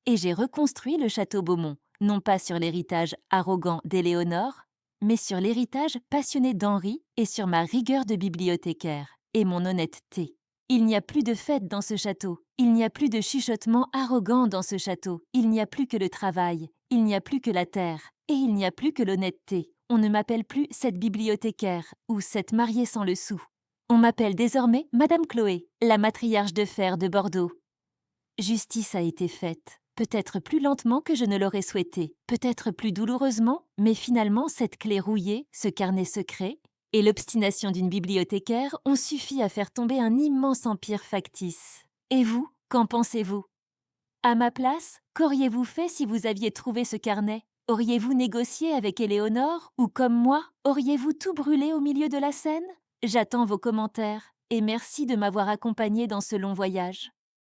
Et j'ai reconstruit le château Beaumont, non pas sur l'héritage arrogant d'Éléonore, mais sur l'héritage passionné d'Henri et sur ma rigueur de bibliothécaire et mon honnêteté. Il n'y a plus de fête dans ce château, il n'y a plus de chuchotements arrogants dans ce château, il n'y a plus que le travail, il n'y a plus que la terre, et il n'y a plus que l'honnêteté. On ne m'appelle plus cette bibliothécaire ou cette mariée sans le sou. On m'appelle désormais Madame Chloé, la matriarche de fer de Bordeaux. Justice a été faite, peut-être plus lentement que je ne l'aurais souhaité, peut-être plus douloureusement, mais finalement cette clé rouillée, ce carnet secret, et l'obstination d'une bibliothécaire ont suffi à faire tomber un immense empire factice. Et vous, qu'en pensez-vous? À ma place, qu'auriez-vous fait si vous aviez trouvé ce carnet? Auriez-vous négocié avec Éléonore ou, comme moi, auriez-vous tout brûlé au milieu de la scène? J'attends vos commentaires et merci de m'avoir accompagné dans ce long voyage.